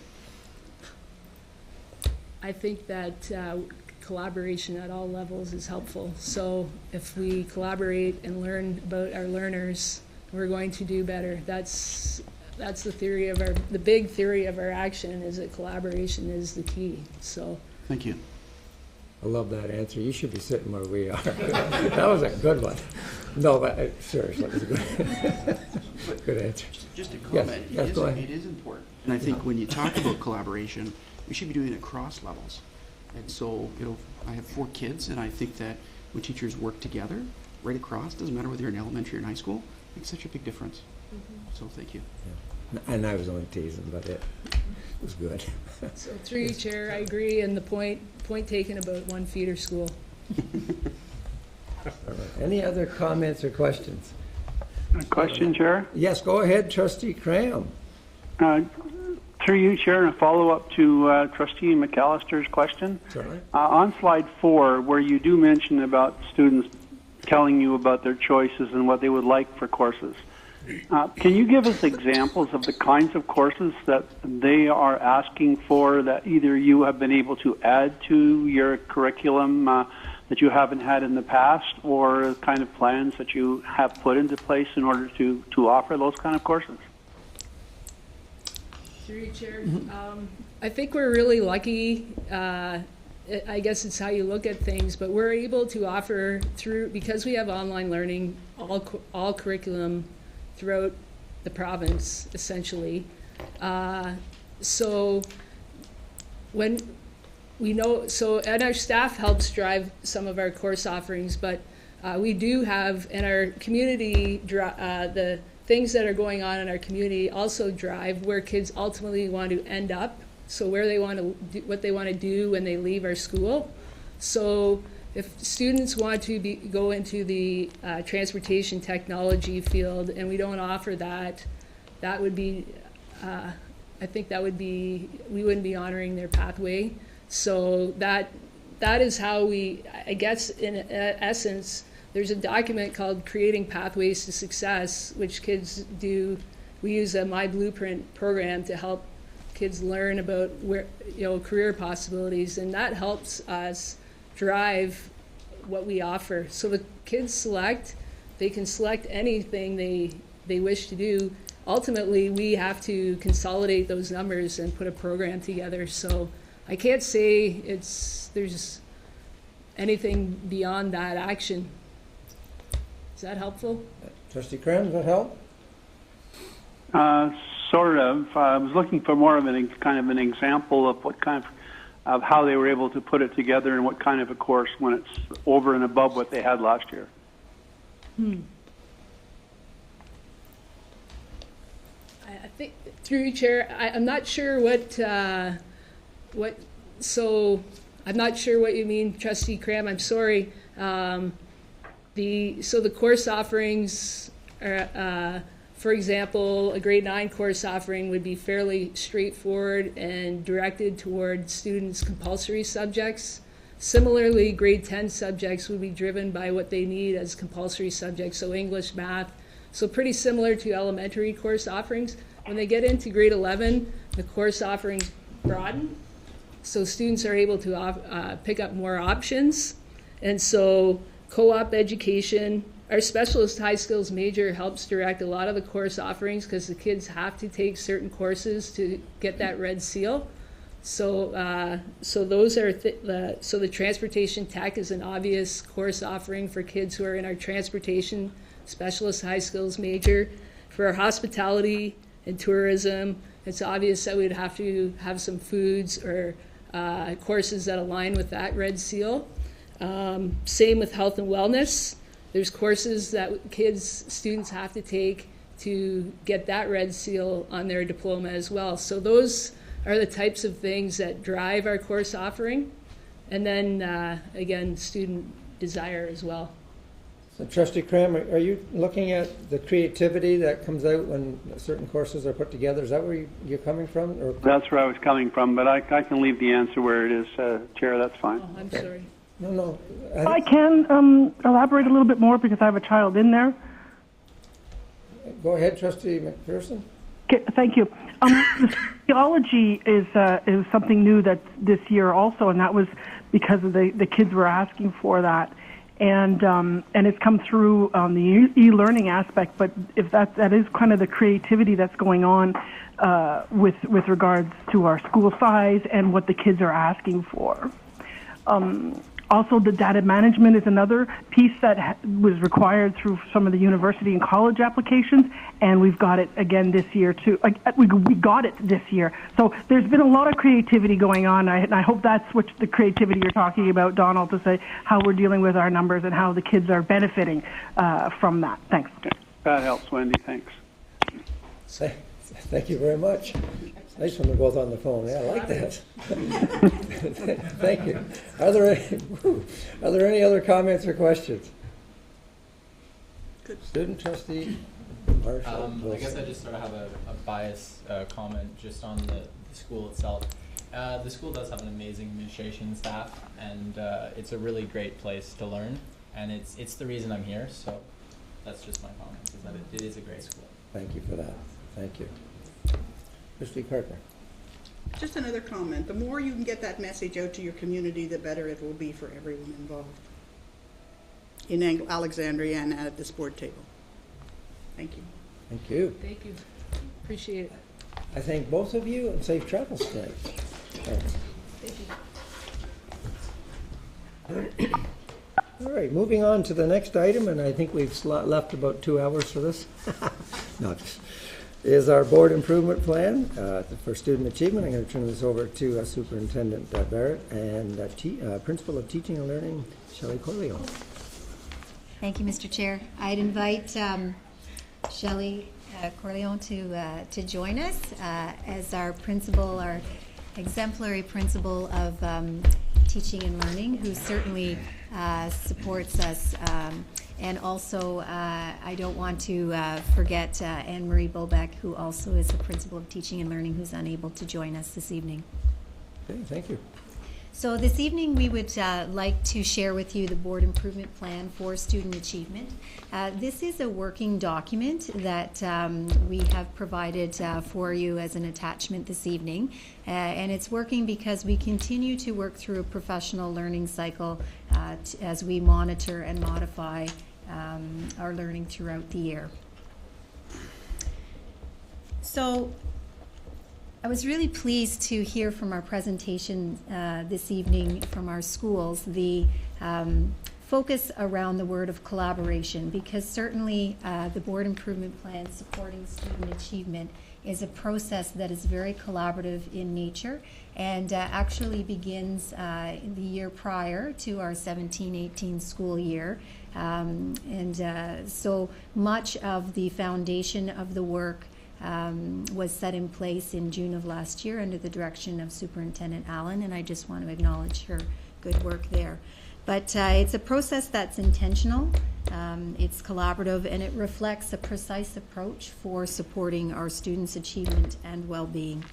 I think that collaboration at all levels is helpful. So if we collaborate and learn about our learners, we're going to do better. That's the theory of the big theory of our action is that collaboration is the key. So. Thank you. I love that answer. You should be sitting where we are. That was a good one. No, but seriously, it was a good answer. Just a comment. Yes, go ahead. It is important. And I think when you talk about collaboration, we should be doing it across levels. And so, I have 4 kids, and I think that when teachers work together, right across, doesn't matter whether you're in elementary or in high school, it makes such a big difference. So thank you. Yeah. And I was only teasing, but it was good. So through you, Chair, I agree, and the point taken about one feeder school. All right. Any other comments or questions? A question, Chair? Yes, go ahead, Trustee Cram. Through you, Chair, and a follow-up to Trustee McAllister's question. Certainly. On slide 4, where you do mention about students telling you about their choices and what they would like for courses, Can you give us examples of the kinds of courses that they are asking for that either you have been able to add to your curriculum that you haven't had in the past, or kind of plans that you have put into place in order to offer those kind of courses? Through you, Chair. I think we're really lucky. I guess it's how you look at things, but we're able to offer because we have online learning, all curriculum throughout the province, essentially. So when we know, and our staff helps drive some of our course offerings, but we do have in our community, the things that are going on in our community also drive where kids ultimately want to end up. So where they want to do, what they want to do when they leave our school. So if students want to go into the transportation technology field and we don't offer that, that would be, I think that would be, we wouldn't be honoring their pathway. So that is how we, I guess in essence, there's a document called Creating Pathways to Success, which kids do. We use a My Blueprint program to help kids learn about career possibilities, and that helps us drive what we offer. So the kids they can select anything they wish to do. Ultimately, we have to consolidate those numbers and put a program together. So I can't say there's anything beyond that action. Is that helpful? Trustee Cram, does that help? Sort of. I was looking for more of kind of an example of what kind of how they were able to put it together and what kind of a course when it's over and above what they had last year. I think through you, Chair, I'm not sure so I'm not sure what you mean, Trustee Cram. I'm sorry. So the course offerings are. For example, a grade 9 course offering would be fairly straightforward and directed toward students' compulsory subjects. Similarly, grade 10 subjects would be driven by what they need as compulsory subjects, so English, math. So pretty similar to elementary course offerings. When they get into grade 11, the course offerings broaden, so students are able to pick up more options. And so co-op education, our specialist high skills major helps direct a lot of the course offerings because the kids have to take certain courses to get that red seal. So those are so the transportation tech is an obvious course offering for kids who are in our transportation specialist high skills major. For our hospitality and tourism, it's obvious that we'd have to have some foods or courses that align with that red seal. Same with health and wellness. There's courses that students have to take to get that red seal on their diploma as well. So those are the types of things that drive our course offering. And then, again, student desire as well. So Trustee Cram, are you looking at the creativity that comes out when certain courses are put together? Is that where you're coming from? Or? That's where I was coming from, but I can leave the answer where it is, Chair, that's fine. Oh, I'm sorry. No. I can elaborate a little bit more because I have a child in there. Go ahead, Trustee McPherson. Okay, thank you. Theology is something new that's this year also, and that was because of the kids were asking for that, and it's come through on the e-learning aspect. But if that is kind of the creativity that's going on with regards to our school size and what the kids are asking for. Also, the data management is another piece that was required through some of the university and college applications, and we've got it again this year too. We got it this year. So there's been a lot of creativity going on, and I hope that's what the creativity you're talking about, Donald, to say how we're dealing with our numbers and how the kids are benefiting from that. Thanks. That helps, Wendy. Thanks. Thank you very much. Nice when they're both on the phone. Yeah, I like that. Thank you. Are there any other comments or questions? Student trustee Marshall. I guess I just sort of have a bias comment just on the school itself. The school does have an amazing administration staff, and it's a really great place to learn, and it's the reason I'm here. So that's just my comment, is that it is a great school. Thank you for that. Thank you. Trustee Parker. Just another comment. The more you can get that message out to your community, the better it will be for everyone involved in Alexandria and at this board table. Thank you. Thank you. Thank you. Appreciate it. I thank both of you, and safe travels tonight. Thanks. Thank you. All right, moving on to the next item, and I think we've left about 2 hours for this. No, is our board improvement plan for student achievement. I'm going to turn this over to Superintendent Barrett and Principal of Teaching and Learning, Shelley Corleone. Thank you, Mr. Chair. I'd invite Shelley Corleone to join us as our principal, our exemplary principal of teaching and learning, who certainly supports us. And also, I don't want to forget Anne-Marie Bobeck, who also is the principal of teaching and learning, who's unable to join us this evening. Okay, thank you. So this evening we would like to share with you the board improvement plan for student achievement. This is a working document that we have provided for you as an attachment this evening. And it's working because we continue to work through a professional learning cycle as we monitor and modify our learning throughout the year. So I was really pleased to hear from our presentation this evening from our schools the focus around the word of collaboration, because certainly the board improvement plan supporting student achievement is a process that is very collaborative in nature and actually begins in the year prior to our 17-18 school year. So much of the foundation of the work was set in place in June of last year under the direction of Superintendent Allen, and I just want to acknowledge her good work there. But it's a process that's intentional, it's collaborative, and it reflects a precise approach for supporting our students' achievement and well-being.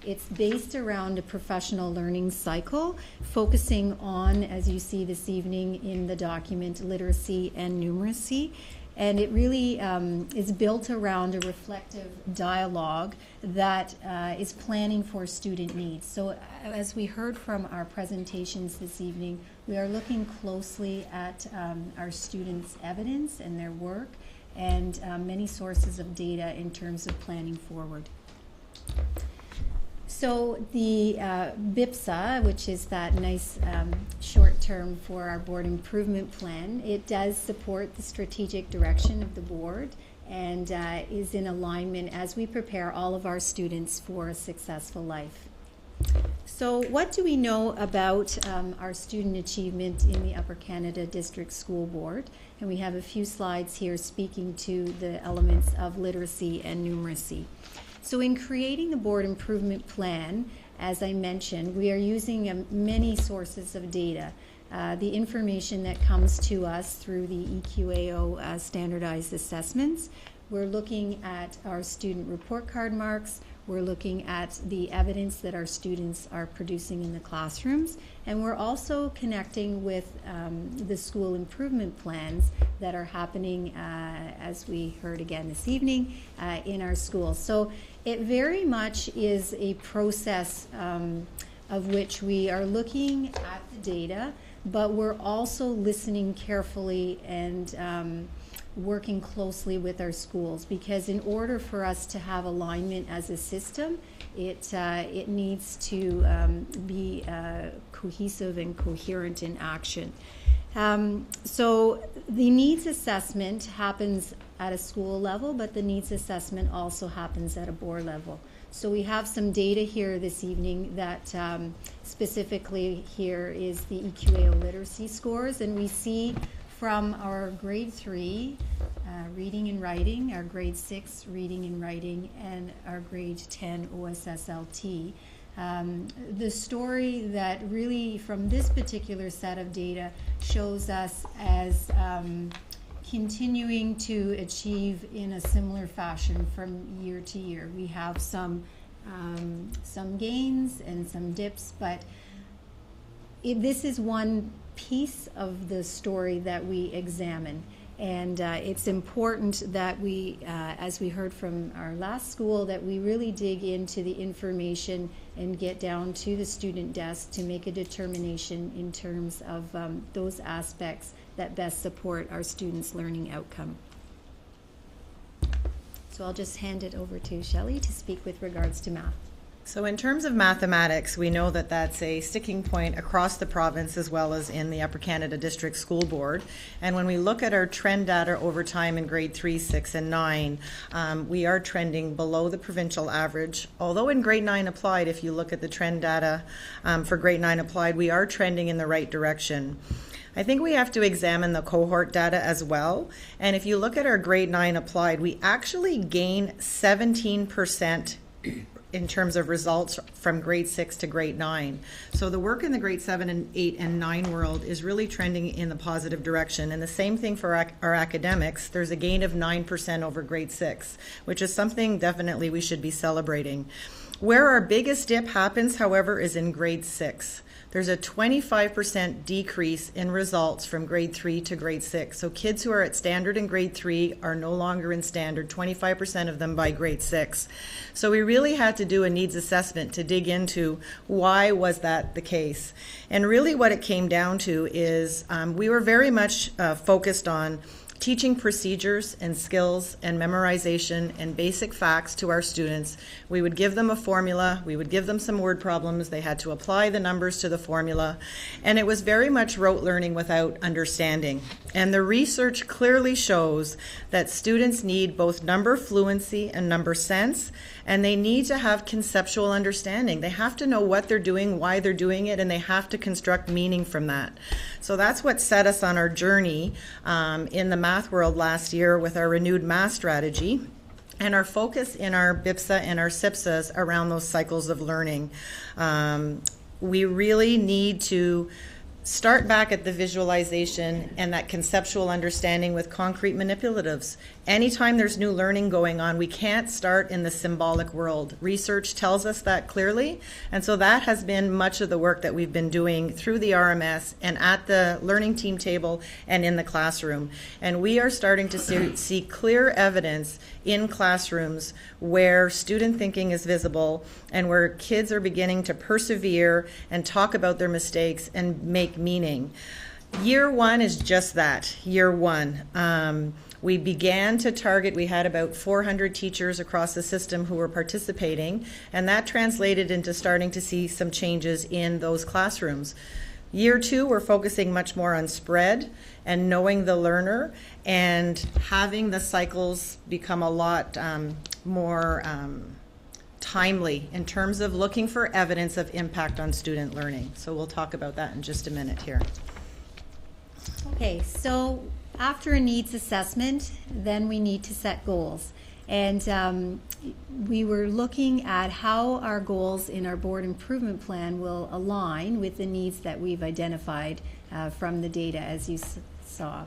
It's based around a professional learning cycle, focusing on, as you see this evening in the document, literacy and numeracy. And it really is built around a reflective dialogue that is planning for student needs. So as we heard from our presentations this evening, we are looking closely at our students' evidence and their work and many sources of data in terms of planning forward. So the BIPSA, which is that nice short term for our board improvement plan, it does support the strategic direction of the board and is in alignment as we prepare all of our students for a successful life. So what do we know about our student achievement in the Upper Canada District School Board? And we have a few slides here speaking to the elements of literacy and numeracy. So in creating the board improvement plan, as I mentioned, we are using many sources of data. The information that comes to us through the EQAO standardized assessments. We're looking at our student report card marks. We're looking at the evidence that our students are producing in the classrooms. And we're also connecting with the school improvement plans that are happening, as we heard again this evening, in our schools. So it very much is a process of which we are looking at the data, but we're also listening carefully and working closely with our schools, because in order for us to have alignment as a system, it needs to be cohesive and coherent in action. So the needs assessment happens at a school level, but the needs assessment also happens at a board level. So we have some data here this evening that specifically here is the EQAO literacy scores, and we see from our grade 3 reading and writing, our grade 6 reading and writing, and our grade 10 OSSLT. The story that really from this particular set of data shows us as continuing to achieve in a similar fashion from year to year. We have some gains and some dips, but this is one piece of the story that we examine. And it's important that we, as we heard from our last school, that we really dig into the information and get down to the student desk to make a determination in terms of those aspects that best support our students' learning outcome. So I'll just hand it over to Shelley to speak with regards to math. So in terms of mathematics, we know that that's a sticking point across the province as well as in the Upper Canada District School Board. And when we look at our trend data over time in grade 3, 6, and 9, we are trending below the provincial average. Although in grade 9 applied, if you look at the trend data for grade 9 applied, we are trending in the right direction. I think we have to examine the cohort data as well. And if you look at our grade 9 applied, we actually gain 17% in terms of results from grade 6 to grade 9. So the work in the grade 7 and 8 and 9 world is really trending in the positive direction. And the same thing for our academics. There's a gain of 9% over grade 6, which is something definitely we should be celebrating. Where our biggest dip happens, however, is in grade 6. There's a 25% decrease in results from grade 3 to grade 6. So kids who are at standard in grade 3 are no longer in standard, 25% of them by grade 6. So we really had to do a needs assessment to dig into why was that the case. And really what it came down to is we were very much focused on teaching procedures and skills and memorization and basic facts to our students. We would give them a formula, we would give them some word problems, they had to apply the numbers to the formula, and it was very much rote learning without understanding. And the research clearly shows that students need both number fluency and number sense, and they need to have conceptual understanding. They have to know what they're doing, why they're doing it, and they have to construct meaning from that. So that's what set us on our journey in the math world last year with our renewed math strategy and our focus in our BIPSA and our SIPSAs around those cycles of learning. We really need to start back at the visualization and that conceptual understanding with concrete manipulatives. Anytime there's new learning going on, we can't start in the symbolic world. Research tells us that clearly, and so that has been much of the work that we've been doing through the RMS and at the learning team table and in the classroom. And we are starting to see clear evidence in classrooms where student thinking is visible and where kids are beginning to persevere and talk about their mistakes and make meaning. Year one is just that, year one. We began to target, we had about 400 teachers across the system who were participating, and that translated into starting to see some changes in those classrooms. Year two, we're focusing much more on spread and knowing the learner and having the cycles become a lot more timely in terms of looking for evidence of impact on student learning. So we'll talk about that in just a minute here. Okay, so after a needs assessment, then we need to set goals. And we were looking at how our goals in our board improvement plan will align with the needs that we've identified from the data, as you saw.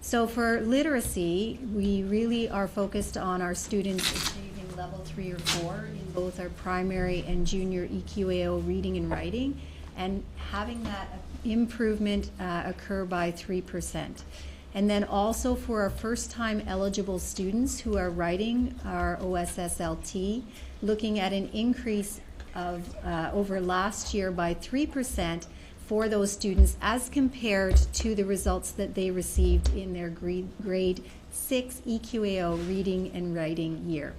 So for literacy, we really are focused on our students achieving level 3 or 4 in both our primary and junior EQAO reading and writing, and having that improvement occur by 3%. And then also for our first-time eligible students who are writing our OSSLT, looking at an increase of over last year by 3% for those students as compared to the results that they received in their grade 6 EQAO reading and writing year.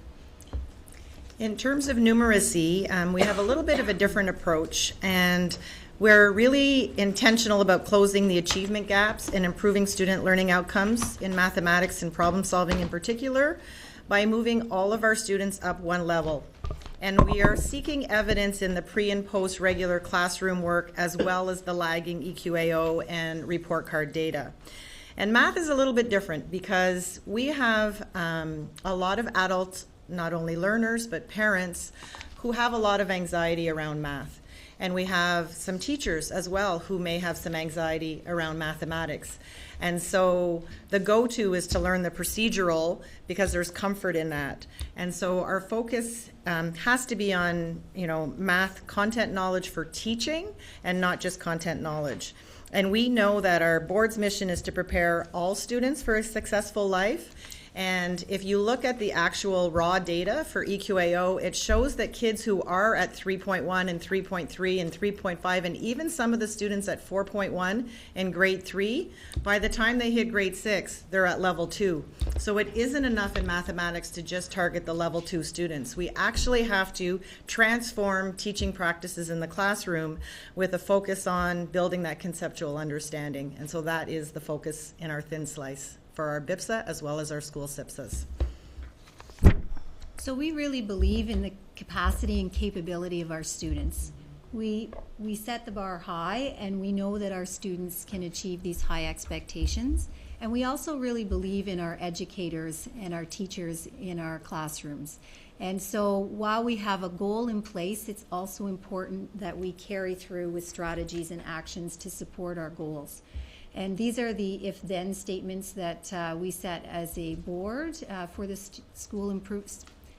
In terms of numeracy, we have a little bit of a different approach, and we're really intentional about closing the achievement gaps and improving student learning outcomes in mathematics and problem solving in particular by moving all of our students up one level. And we are seeking evidence in the pre and post regular classroom work as well as the lagging EQAO and report card data. And math is a little bit different because we have a lot of adults, not only learners, but parents who have a lot of anxiety around math. And we have some teachers as well who may have some anxiety around mathematics. And so the go-to is to learn the procedural because there's comfort in that. And so our focus has to be on, math content knowledge for teaching and not just content knowledge. And we know that our board's mission is to prepare all students for a successful life. And if you look at the actual raw data for EQAO, it shows that kids who are at 3.1 and 3.3 and 3.5, and even some of the students at 4.1 in grade 3, by the time they hit grade 6, they're at level 2. So it isn't enough in mathematics to just target the level 2 students. We actually have to transform teaching practices in the classroom with a focus on building that conceptual understanding. And so that is the focus in our thin slice for our BIPSA as well as our school SIPSAs. So we really believe in the capacity and capability of our students. We set the bar high, and we know that our students can achieve these high expectations. And we also really believe in our educators and our teachers in our classrooms. And so while we have a goal in place, it's also important that we carry through with strategies and actions to support our goals. And these are the if-then statements that we set as a board for the school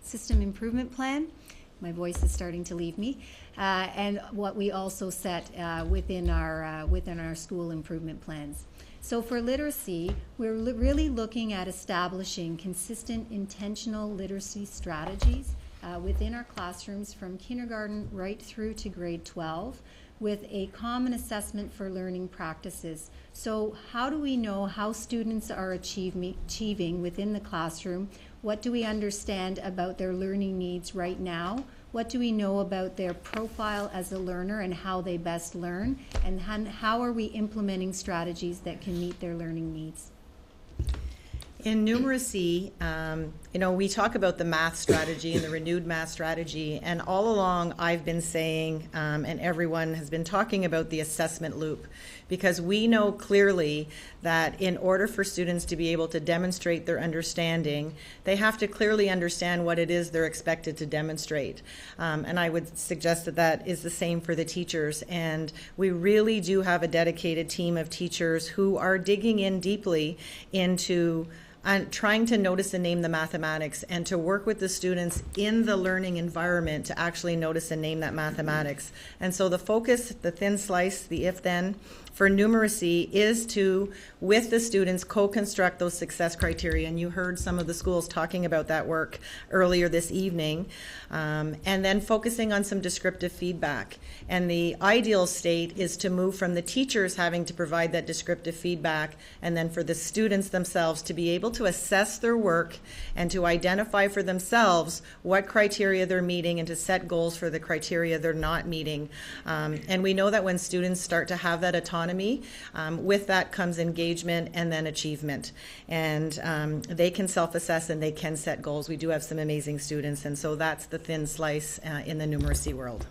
system improvement plan. My voice is starting to leave me. And what we also set within our school improvement plans. So for literacy, we're really looking at establishing consistent, intentional literacy strategies within our classrooms from kindergarten right through to grade 12, with a common assessment for learning practices. So how do we know how students are achieving within the classroom? What do we understand about their learning needs right now? What do we know about their profile as a learner and how they best learn? And how are we implementing strategies that can meet their learning needs? In numeracy, we talk about the math strategy and the renewed math strategy, and all along I've been saying, and everyone has been talking about the assessment loop, because we know clearly that in order for students to be able to demonstrate their understanding, they have to clearly understand what it is they're expected to demonstrate. And I would suggest that that is the same for the teachers, and we really do have a dedicated team of teachers who are digging in deeply into trying to notice and name the mathematics, and to work with the students in the learning environment to actually notice and name that mathematics. And so the focus, the thin slice, the if-then, for numeracy is to, with the students, co-construct those success criteria. And you heard some of the schools talking about that work earlier this evening. And then focusing on some descriptive feedback. And the ideal state is to move from the teachers having to provide that descriptive feedback, and then for the students themselves to be able to assess their work and to identify for themselves what criteria they're meeting and to set goals for the criteria they're not meeting. And we know that when students start to have that autonomy, with that comes engagement and then achievement. And they can self-assess and they can set goals. We do have some amazing students, and so that's the thin slice in the numeracy world.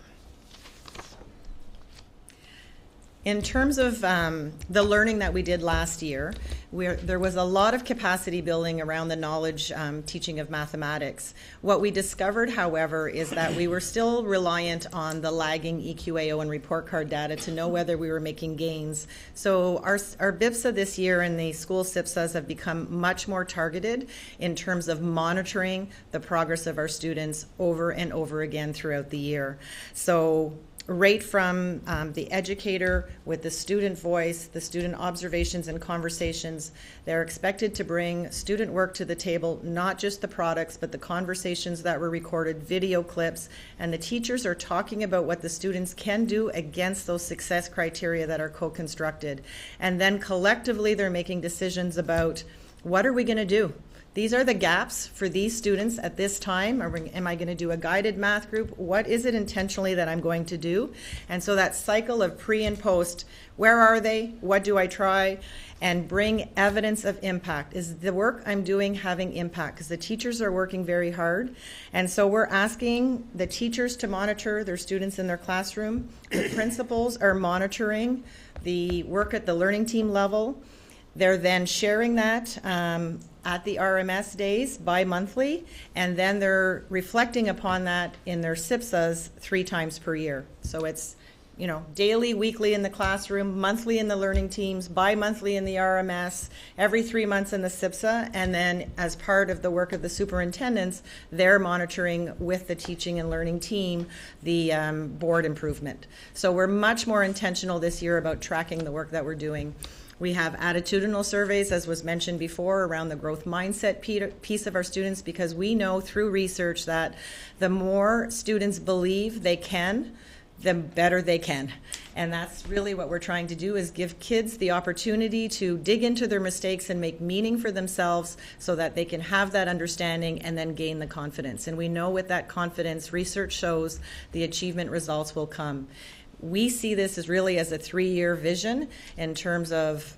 In terms of the learning that we did last year, there was a lot of capacity building around the knowledge teaching of mathematics. What we discovered, however, is that we were still reliant on the lagging EQAO and report card data to know whether we were making gains. So our BIPSA this year and the school SIPSAs have become much more targeted in terms of monitoring the progress of our students over and over again throughout the year. So right from the educator with the student voice, the student observations and conversations, they're expected to bring student work to the table, not just the products, but the conversations that were recorded, video clips, and the teachers are talking about what the students can do against those success criteria that are co-constructed. And then collectively they're making decisions about what are we going to do? These are the gaps for these students at this time. Am I going to do a guided math group? What is it intentionally that I'm going to do? And so that cycle of pre and post, where are they? What do I try? And bring evidence of impact. Is the work I'm doing having impact? Because the teachers are working very hard. And so we're asking the teachers to monitor their students in their classroom. The principals are monitoring the work at the learning team level. They're then sharing that at the RMS days bi-monthly, and then they're reflecting upon that in their SIPSAs 3 times per year. So it's daily, weekly in the classroom, monthly in the learning teams, bi-monthly in the RMS, every 3 months in the SIPSA, and then as part of the work of the superintendents, they're monitoring with the teaching and learning team the board improvement. So we're much more intentional this year about tracking the work that we're doing. We have attitudinal surveys, as was mentioned before, around the growth mindset piece of our students, because we know through research that the more students believe they can, the better they can. And that's really what we're trying to do, is give kids the opportunity to dig into their mistakes and make meaning for themselves so that they can have that understanding and then gain the confidence. And we know with that confidence, research shows the achievement results will come. We see this as really as a 3-year vision in terms of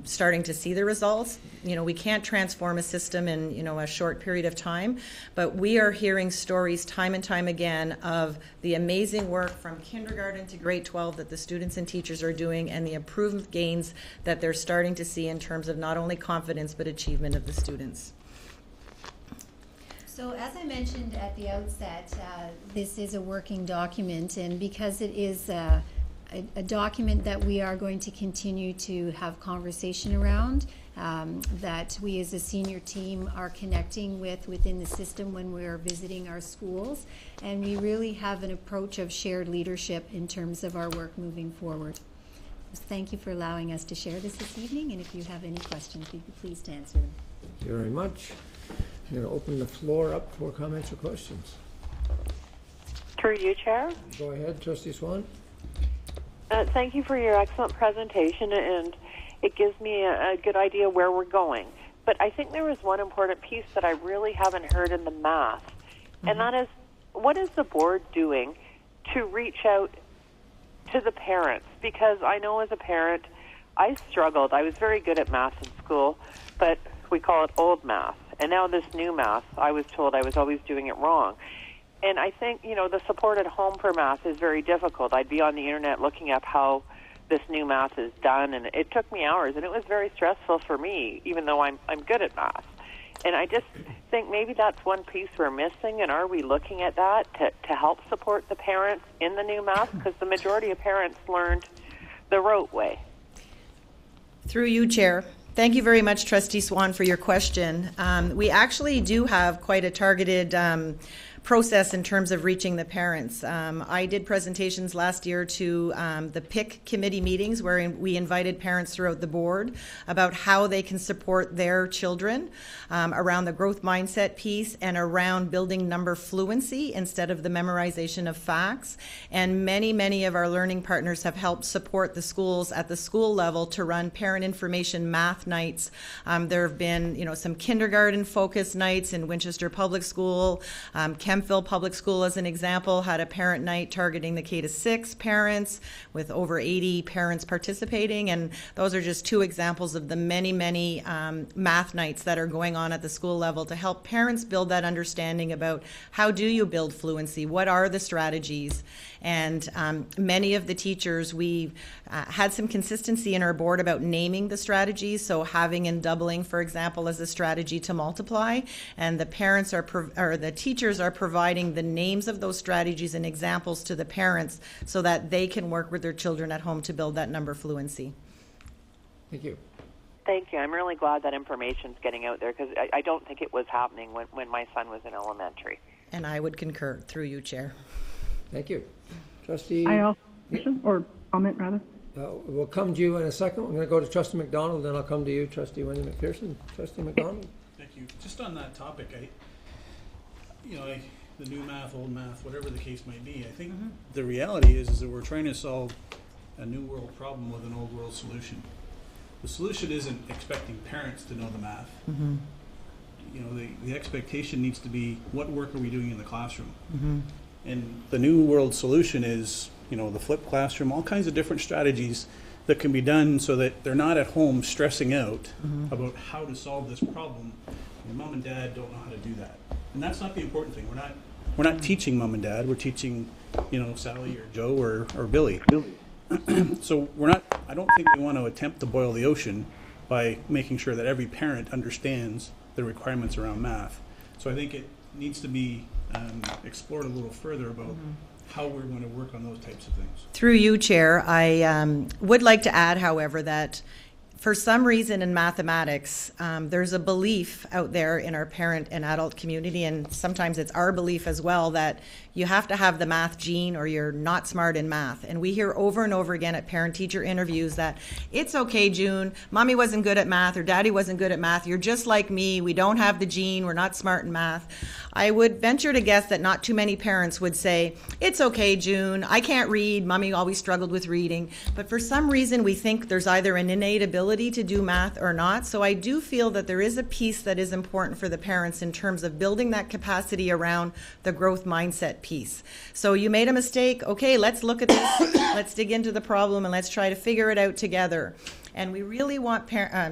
starting to see the results. We can't transform a system in, a short period of time, but we are hearing stories time and time again of the amazing work from kindergarten to grade 12 that the students and teachers are doing, and the improvement gains that they're starting to see in terms of not only confidence but achievement of the students. So as I mentioned at the outset, this is a working document, and because it is a document that we are going to continue to have conversation around, that we as a senior team are connecting with within the system when we are visiting our schools, and we really have an approach of shared leadership in terms of our work moving forward. Thank you for allowing us to share this evening, and if you have any questions, we'd be pleased to answer them. Thank you very much. I'm going to open the floor up for comments or questions. Through you, Chair. Go ahead, Trustee Swan. Thank you for your excellent presentation, and it gives me a good idea where we're going. But I think there was one important piece that I really haven't heard in the math, and that is, what is the board doing to reach out to the parents? Because I know as a parent, I struggled. I was very good at math in school, but we call it old math. And now this new math, I was told I was always doing it wrong. And I think, the support at home for math is very difficult. I'd be on the internet looking up how this new math is done, and it took me hours, and it was very stressful for me, even though I'm good at math. And I just think maybe that's one piece we're missing, and are we looking at that to help support the parents in the new math? Because the majority of parents learned the rote way. Through you, Chair. Thank you very much, Trustee Swan, for your question. We actually do have quite a targeted process in terms of reaching the parents. I did presentations last year to the PIC committee meetings where we invited parents throughout the board about how they can support their children around the growth mindset piece and around building number fluency instead of the memorization of facts. And many of our learning partners have helped support the schools at the school level to run parent information math nights. There have been, some kindergarten focus nights in Winchester Public School. Kempville Public School, as an example, had a parent night targeting the K-6 parents with over 80 parents participating, and those are just 2 examples of the many math nights that are going on at the school level to help parents build that understanding about how do you build fluency, what are the strategies. And many of the teachers, we had some consistency in our board about naming the strategies, so having and doubling, for example, as a strategy to multiply, and the parents or the teachers are providing the names of those strategies and examples to the parents so that they can work with their children at home to build that number fluency. Thank you. Thank you. I'm really glad that information's getting out there, because I don't think it was happening when my son was in elementary. And I would concur, through you, Chair. Thank you. Trustee? I also question, or comment rather. We'll come to you in a second. I'm going to go to Trustee McDonald, then I'll come to you, Trustee Wendy McPherson. Trustee McDonald? Thank you. Just on that topic, the new math, old math, whatever the case might be, I think the reality is that we're trying to solve a new world problem with an old world solution. The solution isn't expecting parents to know the math. The expectation needs to be, what work are we doing in the classroom? And the new world solution is, the flipped classroom, all kinds of different strategies that can be done so that they're not at home stressing out about how to solve this problem. And mom and dad don't know how to do that. And that's not the important thing. We're not teaching mom and dad. We're teaching, Sally or Joe or Billy. So I don't think we want to attempt to boil the ocean by making sure that every parent understands the requirements around math. So I think it needs to be explored a little further about how we're going to work on those types of things. Through you, Chair, I would like to add, however, that for some reason in mathematics, there's a belief out there in our parent and adult community, and sometimes it's our belief as well, that you have to have the math gene or you're not smart in math. And we hear over and over again at parent-teacher interviews that it's okay, June, mommy wasn't good at math or daddy wasn't good at math, you're just like me, we don't have the gene, we're not smart in math. I would venture to guess that not too many parents would say, it's okay, June, I can't read, mommy always struggled with reading. But for some reason we think there's either an innate ability to do math or not. So I do feel that there is a piece that is important for the parents in terms of building that capacity around the growth mindset piece. So you made a mistake, okay, let's look at this, let's dig into the problem and let's try to figure it out together. And we really want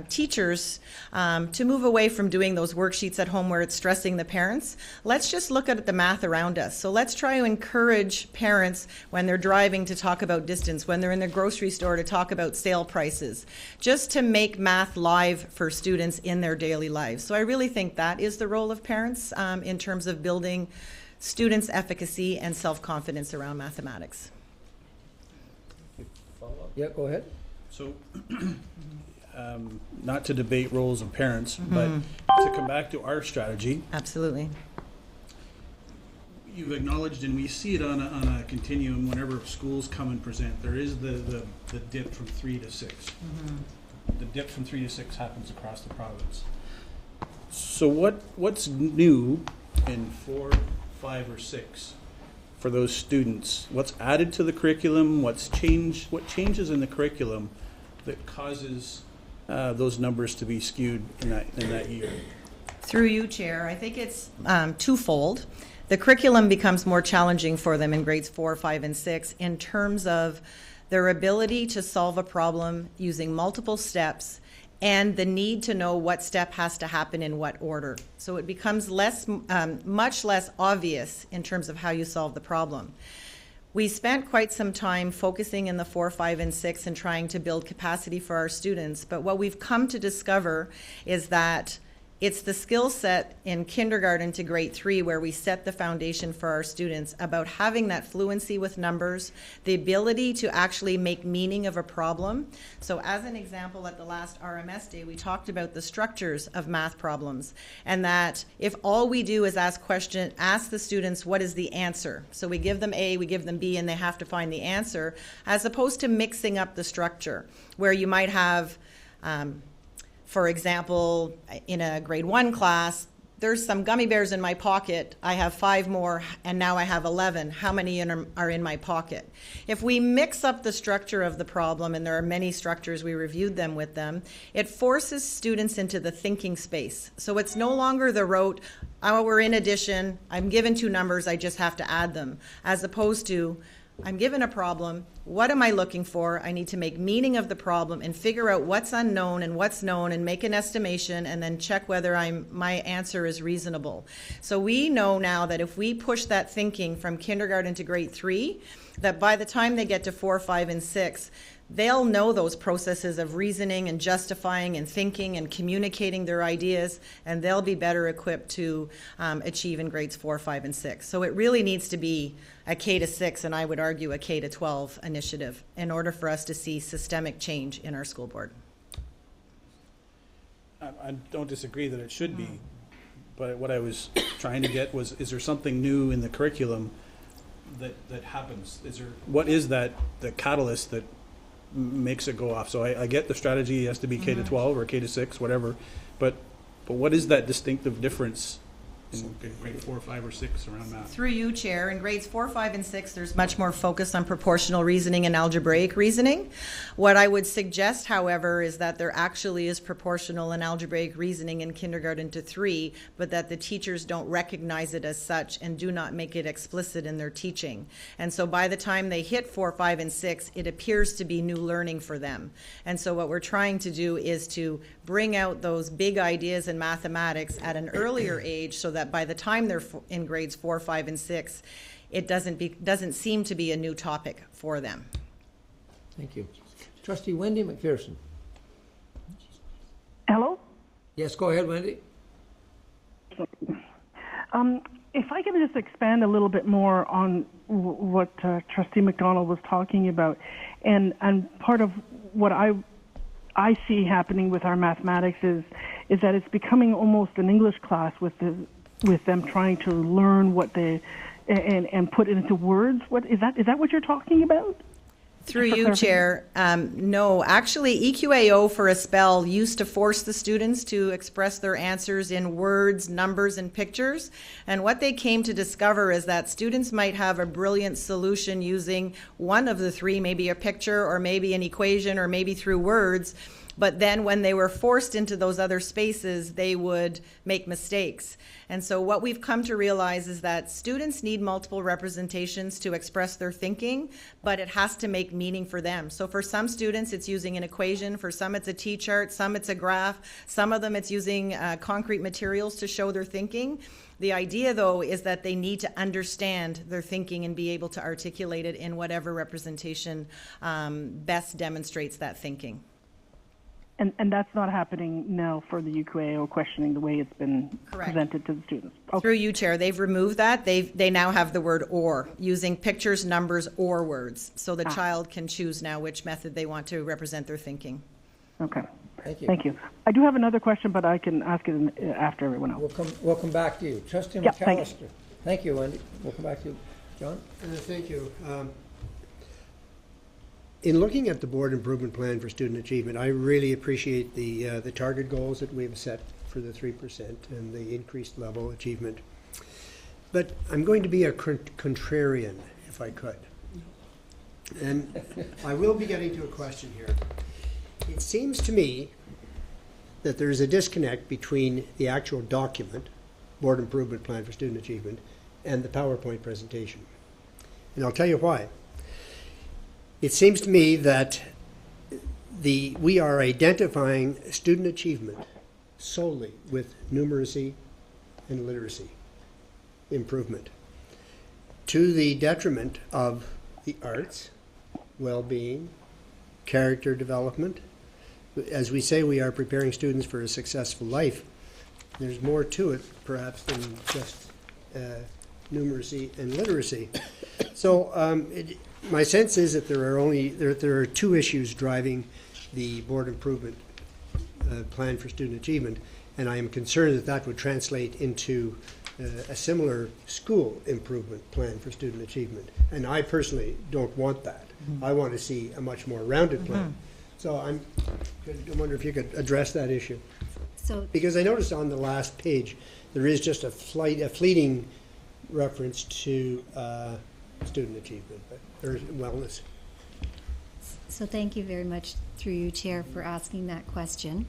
teachers to move away from doing those worksheets at home where it's stressing the parents. Let's just look at the math around us. So let's try to encourage parents when they're driving to talk about distance, when they're in the grocery store to talk about sale prices, just to make math live for students in their daily lives. So I really think that is the role of parents in terms of building students' efficacy and self-confidence around mathematics. Yeah, go ahead. So, not to debate roles of parents, but to come back to our strategy. Absolutely. You've acknowledged, and we see it on a continuum whenever schools come and present, there is the dip from 3 to 6. The dip from 3 to 6 happens across the province. So what's new in 4, 5, or 6 for those students? What's added to the curriculum? What changes in the curriculum that causes those numbers to be skewed in that year? Through you, Chair, I think it's twofold. The curriculum becomes more challenging for them in grades 4, 5, and 6 in terms of their ability to solve a problem using multiple steps and the need to know what step has to happen in what order. So it becomes much less obvious in terms of how you solve the problem. We spent quite some time focusing in the 4, 5, and 6 and trying to build capacity for our students, but what we've come to discover is that it's the skill set in kindergarten to grade 3 where we set the foundation for our students about having that fluency with numbers, the ability to actually make meaning of a problem. So as an example, at the last RMS day, we talked about the structures of math problems, and that if all we do is ask the students what is the answer. So we give them A, we give them B, and they have to find the answer, as opposed to mixing up the structure, where you might have for example, in a grade 1 class, there's some gummy bears in my pocket. I have 5 more, and now I have 11. How many are in my pocket? If we mix up the structure of the problem, and there are many structures, we reviewed them with them, it forces students into the thinking space. So it's no longer the rote, oh, we're in addition, I'm given 2 numbers, I just have to add them, as opposed to, I'm given a problem, what am I looking for? I need to make meaning of the problem and figure out what's unknown and what's known and make an estimation and then check whether my answer is reasonable. So we know now that if we push that thinking from kindergarten to grade 3, that by the time they get to 4, 5, and 6, they'll know those processes of reasoning and justifying and thinking and communicating their ideas, and they'll be better equipped to achieve in grades 4, 5, and 6. So it really needs to be a K to 6, and I would argue a K to 12 initiative in order for us to see systemic change in our school board. I don't disagree that it should be, but what I was trying to get was, is there something new in the curriculum that happens? What is that, the catalyst that makes it go off? So I get the strategy has to be K to 12 or K to 6, whatever, but what is that distinctive difference in grade 4, 5, or 6 around math? Through you, Chair, in grades 4, 5, and 6, there's much more focus on proportional reasoning and algebraic reasoning. What I would suggest, however, is that there actually is proportional and algebraic reasoning in kindergarten to 3, but that the teachers don't recognize it as such and do not make it explicit in their teaching. And so by the time they hit 4, 5, and 6, it appears to be new learning for them. And so what we're trying to do is to bring out those big ideas in mathematics at an earlier age so that by the time they're in grades 4, 5, and 6, it doesn't seem to be a new topic for them. Thank you. Trustee Wendy McPherson. Hello? Yes, go ahead, Wendy. if I can just expand a little bit more on what Trustee McDonald was talking about, and part of what I see happening with our mathematics is that it's becoming almost an English class with them trying to learn what they and put it into words. Is that what you're talking about? Through you, Chair. No, actually, EQAO for a spell used to force the students to express their answers in words, numbers, and pictures. And what they came to discover is that students might have a brilliant solution using one of the three, maybe a picture or maybe an equation or maybe through words. But then when they were forced into those other spaces, they would make mistakes. And so what we've come to realize is that students need multiple representations to express their thinking, but it has to make meaning for them. So for some students, it's using an equation. For some, it's a T-chart. Some, it's a graph. Some of them, it's using concrete materials to show their thinking. The idea, though, is that they need to understand their thinking and be able to articulate it in whatever representation best demonstrates that thinking. And that's not happening now for the UQAO questioning the way it's been presented to the students. Okay. Through you, Chair, they've removed that. They now have the word or, using pictures, numbers, or words. So the child can choose now which method they want to represent their thinking. Okay. Thank you. Thank you. I do have another question, but I can ask it after everyone else. We'll come back to you. Trustee Yeah, McAllister. Thank you, Wendy. We'll come back to you. John? Thank you. In looking at the board improvement plan for student achievement, I really appreciate the target goals that we have set for the 3% and the increased level achievement. But I'm going to be a contrarian, if I could. And I will be getting to a question here. It seems to me that there's a disconnect between the actual document, board improvement plan for student achievement, and the PowerPoint presentation. And I'll tell you why. It seems to me that we are identifying student achievement solely with numeracy and literacy improvement, to the detriment of the arts, well-being, character development. As we say, we are preparing students for a successful life. There's more to it, perhaps, than just numeracy and literacy. So my sense is that there are two issues driving the board improvement plan for student achievement, and I am concerned that would translate into a similar school improvement plan for student achievement. And I personally don't want that. I want to see a much more rounded plan. So I wonder if you could address that issue. Because I noticed on the last page there is just a fleeting reference to student achievement or wellness. So thank you very much, through you, Chair, for asking that question.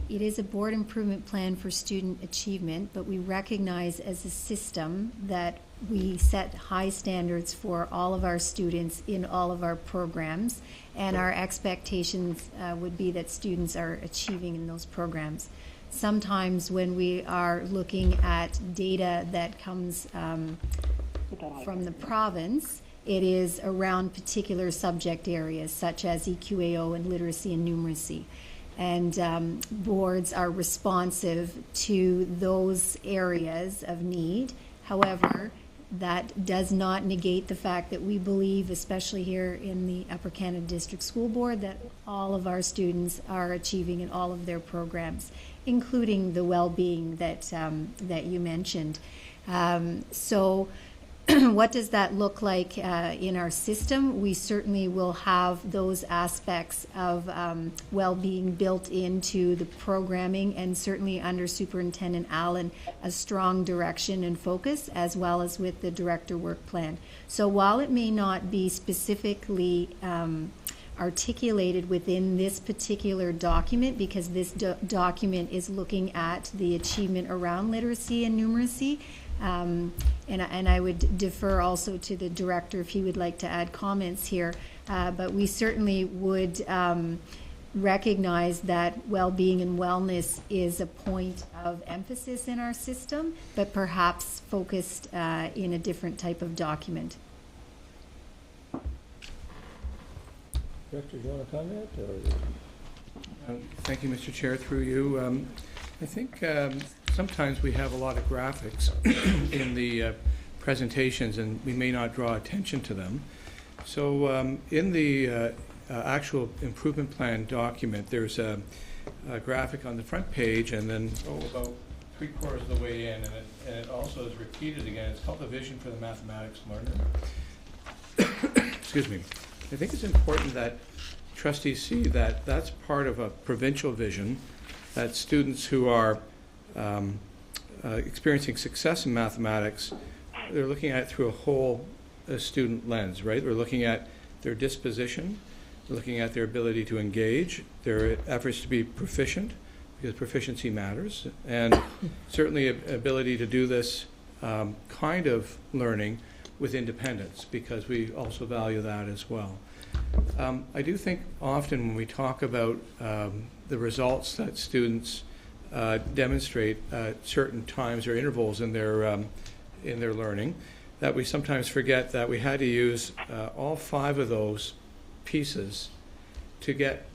It is a board improvement plan for student achievement, but we recognize as a system that we set high standards for all of our students in all of our programs, and our expectations would be that students are achieving in those programs. Sometimes when we are looking at data that comes from the province, it is around particular subject areas such as EQAO and literacy and numeracy. And boards are responsive to those areas of need. However, that does not negate the fact that we believe, especially here in the Upper Canada District School Board, that all of our students are achieving in all of their programs, including the well-being that you mentioned. So what does that look like in our system? We certainly will have those aspects of well-being built into the programming, and certainly under Superintendent Allen, a strong direction and focus, as well as with the director work plan. So while it may not be specifically articulated within this particular document, because this document is looking at the achievement around literacy and numeracy, and I would defer also to the director if he would like to add comments here, but we certainly would recognize that well-being and wellness is a point of emphasis in our system, but perhaps focused in a different type of document. Director, do you want to comment? Or? Thank you, Mr. Chair, through you. I think sometimes we have a lot of graphics in the presentations, and we may not draw attention to them. So in the actual improvement plan document, there's a graphic on the front page, and then about 3/4 of the way in, and it also is repeated again. It's called the Vision for the Mathematics Learner. Excuse me. I think it's important that trustees see that that's part of a provincial vision, that students who are experiencing success in mathematics, they're looking at it through a whole student lens, right? We're looking at their disposition, we're looking at their ability to engage, their efforts to be proficient, because proficiency matters, and certainly ability to do this kind of learning with independence, because we also value that as well. I do think often when we talk about the results that students demonstrate at certain times or intervals in their learning, that we sometimes forget that we had to use all 5 of those pieces to get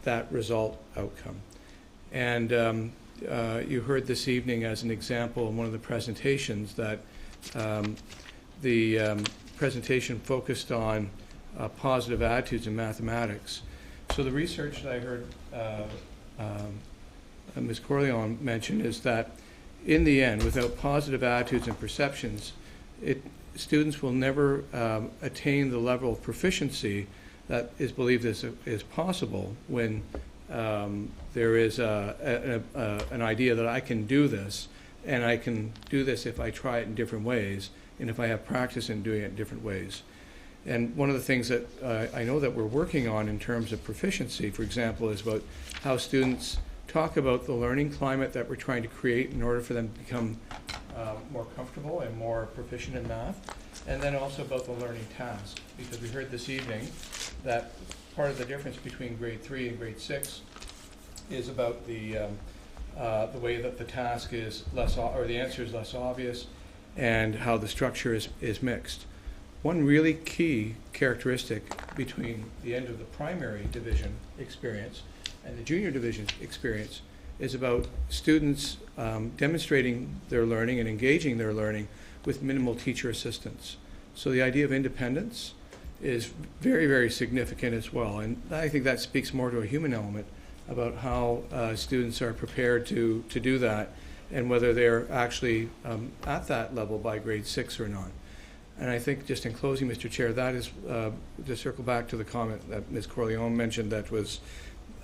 that result outcome. And you heard this evening as an example in one of the presentations that the presentation focused on positive attitudes in mathematics. So the research that I heard Ms. Corleone mention is that in the end, without positive attitudes and perceptions, students will never attain the level of proficiency that is believed is possible when there is an idea that I can do this, and I can do this if I try it in different ways, and if I have practice in doing it in different ways. And one of the things that I know that we're working on in terms of proficiency, for example, is about how students talk about the learning climate that we're trying to create in order for them to become more comfortable and more proficient in math, and then also about the learning task, because we heard this evening that part of the difference between grade 3 and grade 6 is about the way that the task is less, or the answer is less obvious, and how the structure is mixed. One really key characteristic between the end of the primary division experience and the junior division experience is about students demonstrating their learning and engaging their learning with minimal teacher assistance. So the idea of independence is very, very significant as well. And I think that speaks more to a human element about how students are prepared to do that, and whether they're actually at that level by grade 6 or not. And I think, just in closing, Mr. Chair, that is, to circle back to the comment that Ms. Corleone mentioned, that was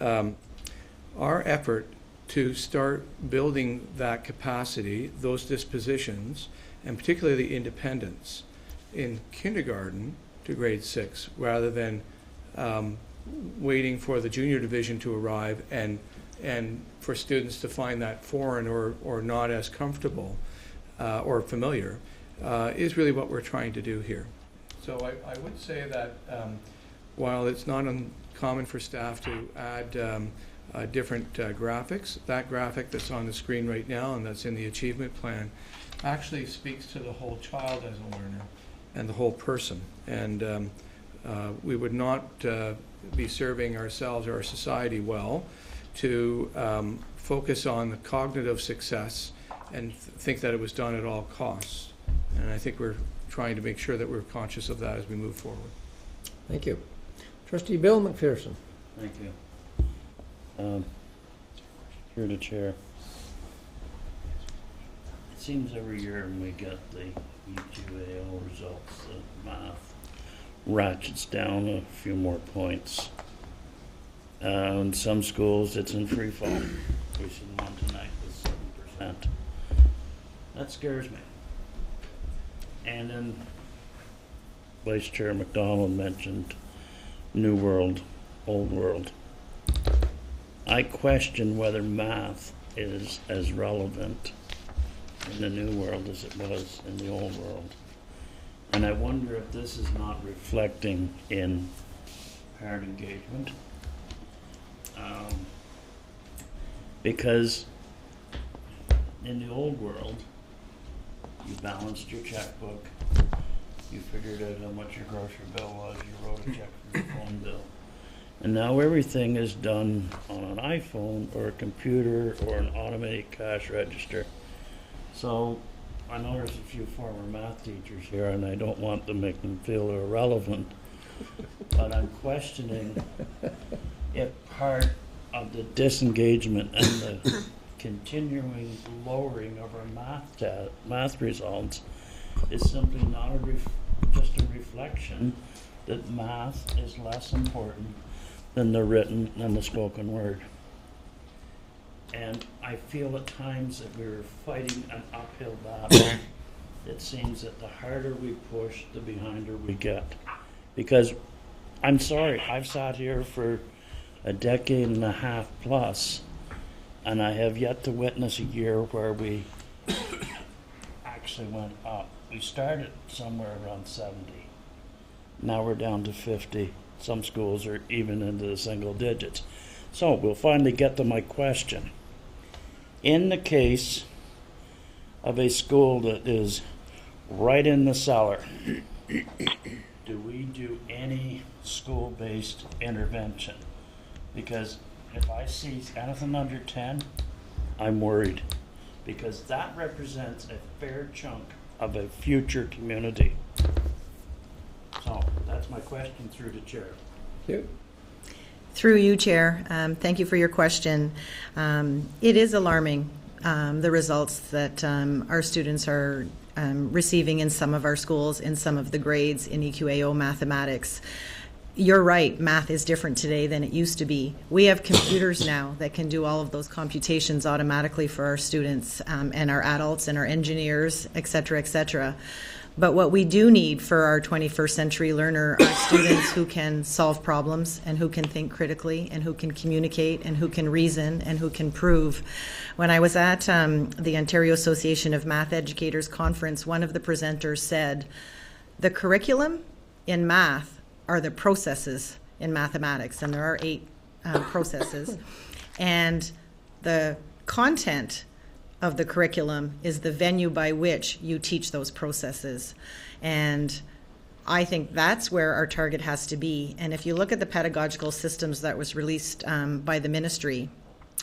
our effort to start building that capacity, those dispositions, and particularly the independence in kindergarten to grade 6, rather than waiting for the junior division to arrive and for students to find that foreign or not as comfortable or familiar, is really what we're trying to do here. So I would say that while it's not uncommon for staff to add different graphics, that graphic that's on the screen right now and that's in the achievement plan actually speaks to the whole child as a learner and the whole person. And we would not be serving ourselves or our society well to focus on the cognitive success and think that it was done at all costs. And I think we're trying to make sure that we're conscious of that as we move forward. Thank you. Trustee Bill McPherson. Thank you. Through the chair. It seems every year when we get the EQAO results, the math ratchets down a few more points. In some schools it's in free fall. We see one tonight with 7%. That scares me. And then Vice Chair McDonald mentioned New World, Old World. I question whether math is as relevant in the New World as it was in the Old World. And I wonder if this is not reflecting in parent engagement. Because in the Old World, you balanced your checkbook, you figured out how much your grocery bill was, you wrote a check for your phone bill. And now everything is done on an iPhone or a computer or an automated cash register. So I know there's a few former math teachers here, and I don't want to make them feel irrelevant, but I'm questioning if part of the disengagement and the continuing lowering of our math results is simply not just a reflection that math is less important than the written and the spoken word. And I feel at times that we're fighting an uphill battle. It seems that the harder we push, the behinder we get. Because I'm sorry, I've sat here for a decade and a half plus, and I have yet to witness a year where we actually went up. We started somewhere around 70. Now we're down to 50. Some schools are even into the single digits. So we'll finally get to my question. In the case of a school that is right in the cellar, do we do any school-based intervention? Because if I see anything under 10, I'm worried, because that represents a fair chunk of a future community. So that's my question through the chair. Yep. Through you, Chair. Thank you for your question. It is alarming, the results that our students are receiving in some of our schools, in some of the grades in EQAO mathematics. You're right, math is different today than it used to be. We have computers now that can do all of those computations automatically for our students and our adults and our engineers, et cetera, et cetera. But what we do need for our 21st century learner are students who can solve problems and who can think critically and who can communicate and who can reason and who can prove. When I was at the Ontario Association of Math Educators conference, one of the presenters said, the curriculum in math are the processes in mathematics, and there are 8 processes. And the content of the curriculum is the venue by which you teach those processes. And I think that's where our target has to be. And if you look at the pedagogical systems that was released by the ministry,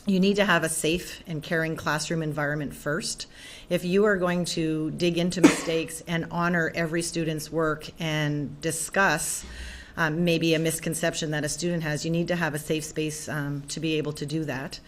you need to have a safe and caring classroom environment first. If you are going to dig into mistakes and honor every student's work and discuss maybe a misconception that a student has, you need to have a safe space to be able to do that.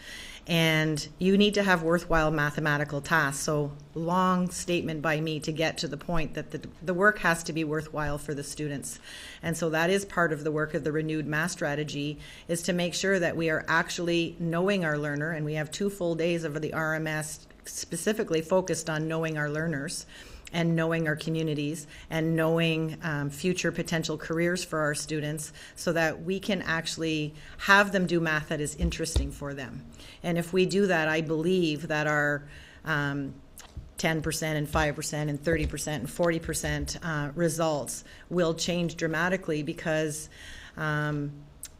And you need to have worthwhile mathematical tasks. So long statement by me to get to the point that the work has to be worthwhile for the students. And so that is part of the work of the renewed math strategy, is to make sure that we are actually knowing our learner. And we have 2 full days of the RMS specifically focused on knowing our learners and knowing our communities and knowing future potential careers for our students, so that we can actually have them do math that is interesting for them. And if we do that, I believe that our 10% and 5% and 30% and 40% results will change dramatically, because in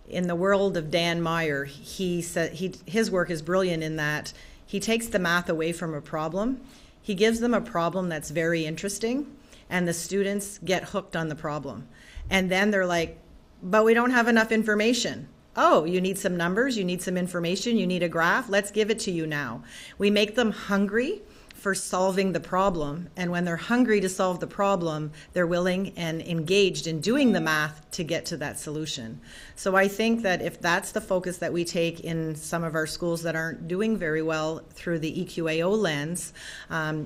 the world of Dan Meyer, he said his work is brilliant in that he takes the math away from a problem. He gives them a problem that's very interesting, and the students get hooked on the problem. And then they're like, but we don't have enough information. Oh, you need some numbers, you need some information, you need a graph, let's give it to you now. We make them hungry for solving the problem, and when they're hungry to solve the problem, they're willing and engaged in doing the math to get to that solution. So I think that if that's the focus that we take in some of our schools that aren't doing very well through the EQAO lens,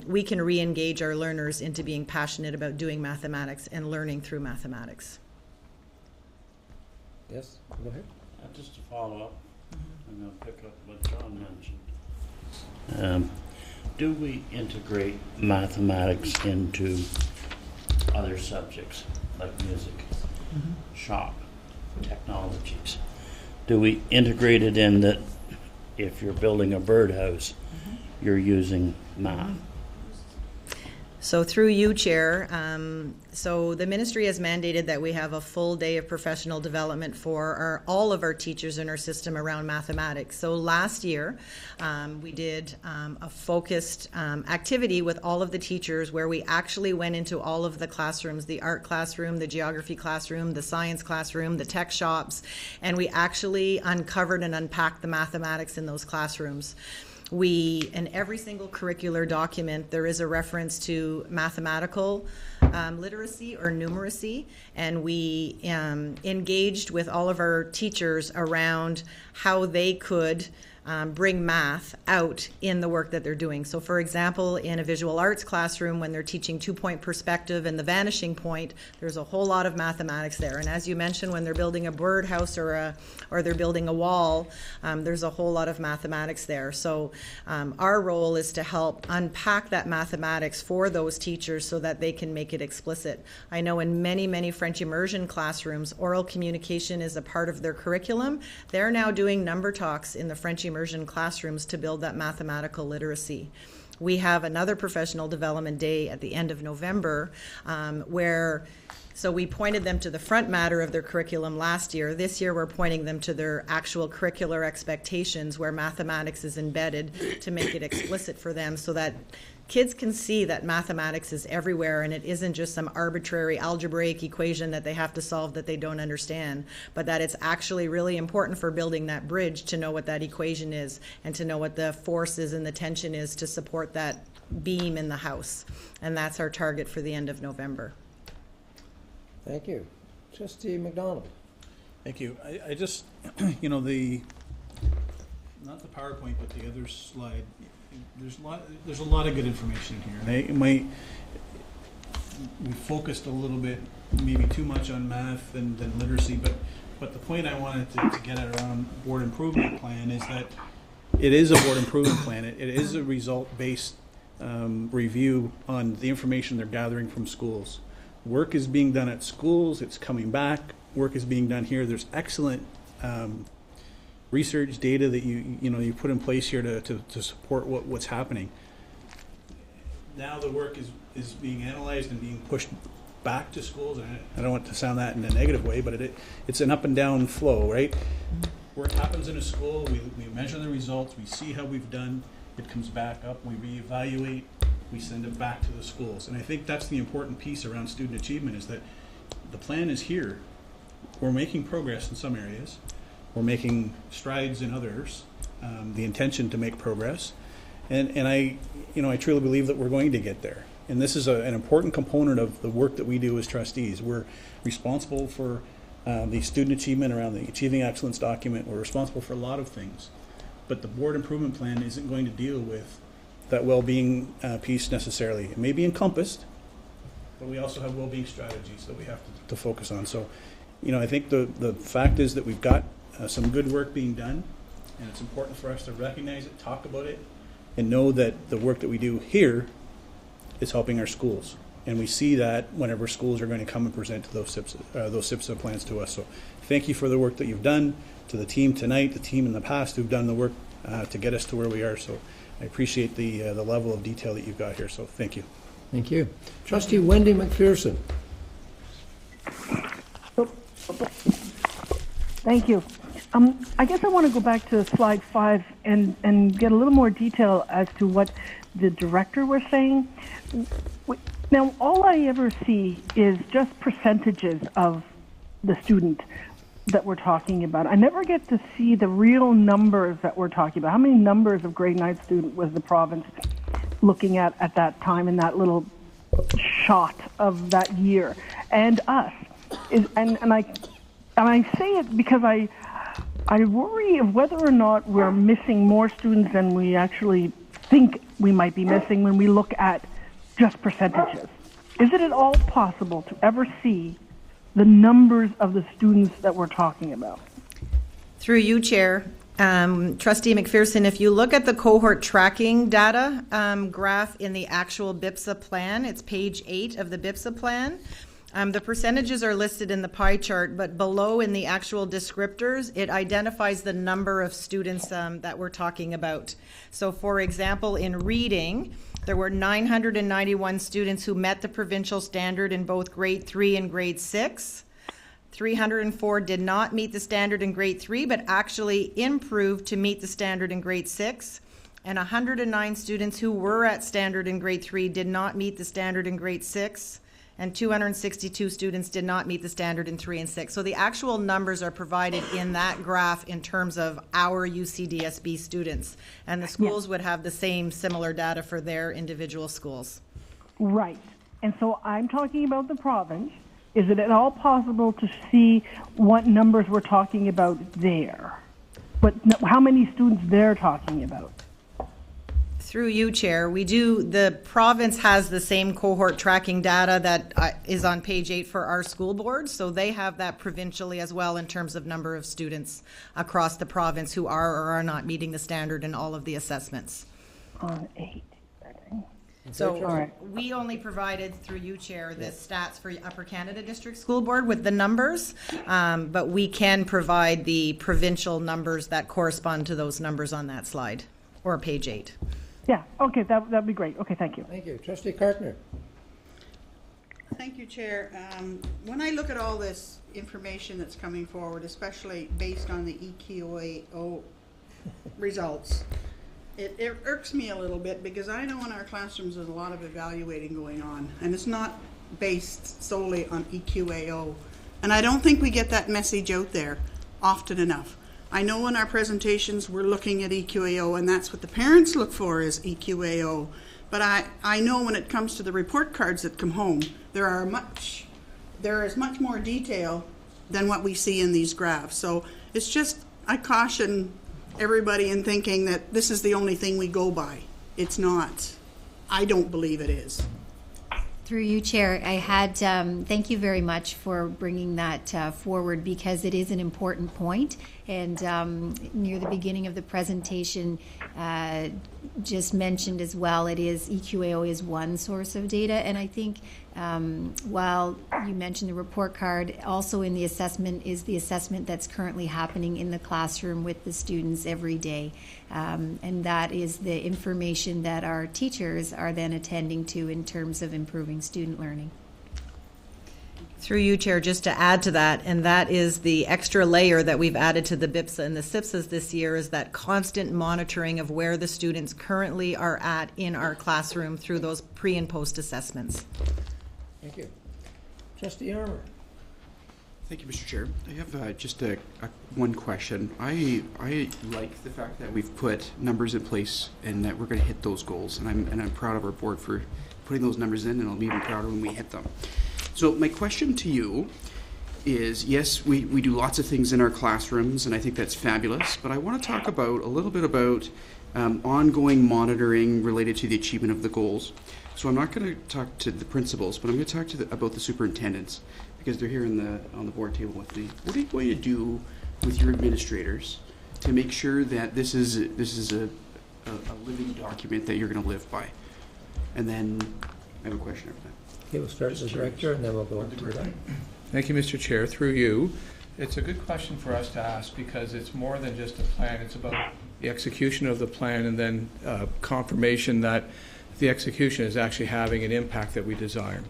we can re-engage our learners into being passionate about doing mathematics and learning through mathematics. Yes, go ahead. Just to follow up, I'm going to pick up what John mentioned. Do we integrate mathematics into other subjects like music, shop, technologies? Do we integrate it in that if you're building a birdhouse, you're using math? So through you, Chair, so the ministry has mandated that we have a full day of professional development for all of our teachers in our system around mathematics. So last year, we did a focused activity with all of the teachers where we actually went into all of the classrooms, the art classroom, the geography classroom, the science classroom, the tech shops, and we actually uncovered and unpacked the mathematics in those classrooms. in every single curricular document, there is a reference to mathematical literacy or numeracy, and we engaged with all of our teachers around how they could bring math out in the work that they're doing. So for example, in a visual arts classroom, when they're teaching 2-point perspective and the vanishing point, there's a whole lot of mathematics there. And as you mentioned, when they're building a birdhouse or they're building a wall, there's a whole lot of mathematics there. So our role is to help unpack that mathematics for those teachers so that they can make it explicit. I know in many, many French immersion classrooms, oral communication is a part of their curriculum. They're now doing number talks in the French immersion classrooms to build that mathematical literacy. We have another professional development day at the end of November so we pointed them to the front matter of their curriculum last year. This year we're pointing them to their actual curricular expectations where mathematics is embedded to make it explicit for them so that kids can see that mathematics is everywhere and it isn't just some arbitrary algebraic equation that they have to solve that they don't understand, but that it's actually really important for building that bridge to know what that equation is and to know what the force is and the tension is to support that beam in the house. And that's our target for the end of November. Thank you. Trustee McDonald. Thank you. I just, you know, not the PowerPoint, but the other slide, there's a lot of good information here. And we focused a little bit, maybe too much on math than literacy, but the point I wanted to get at around board improvement plan is that it is a board improvement plan. It is a result-based review on the information they're gathering from schools. Work is being done at schools, it's coming back, work is being done here. There's excellent research data that you put in place here to support what's happening. Now the work is being analyzed and being pushed back to schools, and I don't want to sound that in a negative way, but it's an up and down flow, right? Work happens in a school, we measure the results, we see how we've done, it comes back up, we reevaluate, we send it back to the schools. And I think that's the important piece around student achievement is that the plan is here. We're making progress in some areas. We're making strides in others, the intention to make progress. And I truly believe that we're going to get there. And this is an important component of the work that we do as trustees. We're responsible for the student achievement around the Achieving Excellence document. We're responsible for a lot of things. But the board improvement plan isn't going to deal with that well-being piece necessarily. It may be encompassed, but we also have well-being strategies that we have to focus on. So, I think the fact is that we've got some good work being done, and it's important for us to recognize it, talk about it, and know that the work that we do here is helping our schools. And we see that whenever schools are going to come and present to those SIPSA plans to us. So thank you for the work that you've done, to the team tonight, the team in the past who've done the work to get us to where we are. So I appreciate the level of detail that you've got here. So thank you. Thank you. Trustee Wendy McPherson. Thank you. I guess I want to go back to slide 5 and get a little more detail as to what the director was saying. Now, all I ever see is just percentages of the student that we're talking about. I never get to see the real numbers that we're talking about. How many numbers of grade 9 student was the province looking at that time in that little shot of that year? And us. And I say it because I worry of whether or not we're missing more students than we actually think we might be missing when we look at just percentages. Is it at all possible to ever see the numbers of the students that we're talking about? Through you, Chair. Trustee McPherson, if you look at the cohort tracking data graph in the actual BIPSA plan, it's page 8 of the BIPSA plan. The percentages are listed in the pie chart, but below in the actual descriptors, it identifies the number of students that we're talking about. So for example, in reading, there were 991 students who met the provincial standard in both grade 3 and grade 6. 304 did not meet the standard in grade 3, but actually improved to meet the standard in grade 6. And 109 students who were at standard in grade 3 did not meet the standard in grade 6. and 262 students did not meet the standard in 3 and 6. So the actual numbers are provided in that graph in terms of our UCDSB students, and the schools would have the same similar data for their individual schools. Right. And so I'm talking about the province. Is it at all possible to see what numbers we're talking about there? How many students they're talking about? Through you, Chair, the province has the same cohort tracking data that is on page 8 for our school board, so they have that provincially as well in terms of number of students across the province who are or are not meeting the standard in all of the assessments. On 8. So we only provided, through you, Chair, the stats for Upper Canada District School Board with the numbers, but we can provide the provincial numbers that correspond to those numbers on that slide, or page 8. Yeah, okay, that'd be great. Okay, thank you. Thank you. Trustee Kartner. Thank you, Chair. When I look at all this information that's coming forward, especially based on the EQAO results, it irks me a little bit because I know in our classrooms there's a lot of evaluating going on, and it's not based solely on EQAO. And I don't think we get that message out there often enough. I know in our presentations we're looking at EQAO, and that's what the parents look for is EQAO. But I know when it comes to the report cards that come home, there is much more detail than what we see in these graphs. So it's just, I caution everybody in thinking that this is the only thing we go by. It's not. I don't believe it is. Through you, Chair, I had, thank you very much for bringing that forward because it is an important point. And near the beginning of the presentation, just mentioned as well, EQAO is one source of data. And I think while you mentioned the report card, also in the assessment is the assessment that's currently happening in the classroom with the students every day. And that is the information that our teachers are then attending to in terms of improving student learning. Through you, Chair, just to add to that, and that is the extra layer that we've added to the BIPSA and the SIPSAs this year is that constant monitoring of where the students currently are at in our classroom through those pre and post assessments. Thank you. Trustee Armour. Thank you, Mr. Chair. I have just one question. I like the fact that we've put numbers in place and that we're going to hit those goals, and I'm proud of our board for putting those numbers in, and I'll be even prouder when we hit them. So my question to you is, yes, we do lots of things in our classrooms, and I think that's fabulous, but I want to talk about a little bit about ongoing monitoring related to the achievement of the goals. So I'm not going to talk to the principals, but I'm going to talk about the superintendents because they're here on the board table with me. What are you going to do with your administrators to make sure that this is a living document that you're going to live by? And then I have a question after that. Okay, we'll start with the director and then we'll go into that. Thank you, Mr. Chair. Through you, it's a good question for us to ask because it's more than just a plan. It's about the execution of the plan and then confirmation that the execution is actually having an impact that we desire.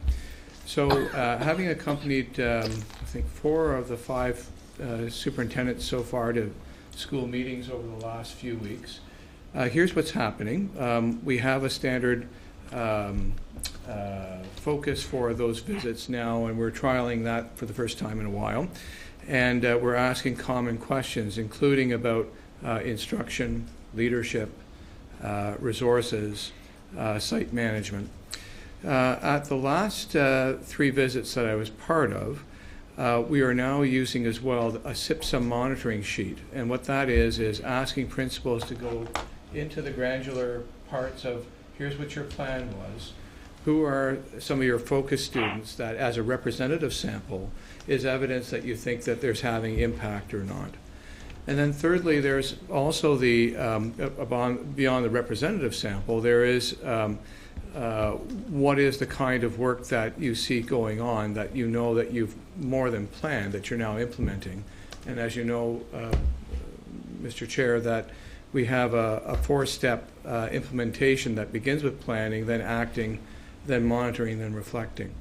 So having accompanied, I think, 4 of the 5 superintendents so far to school meetings over the last few weeks, here's what's happening. We have a standard focus for those visits now, and we're trialing that for the first time in a while. And we're asking common questions, including about instruction, leadership, resources, site management. At the last 3 visits that I was part of, we are now using as well a SIPSA monitoring sheet. And what that is asking principals to go into the granular parts of here's what your plan was, who are some of your focus students that as a representative sample is evidence that you think that there's having impact or not. And then thirdly, there's also the, beyond the representative sample, there is what is the kind of work that you see going on that you know that you've more than planned that you're now implementing. And as you know, Mr. Chair, that we have a 4-step implementation that begins with planning, then acting, then monitoring, then reflecting.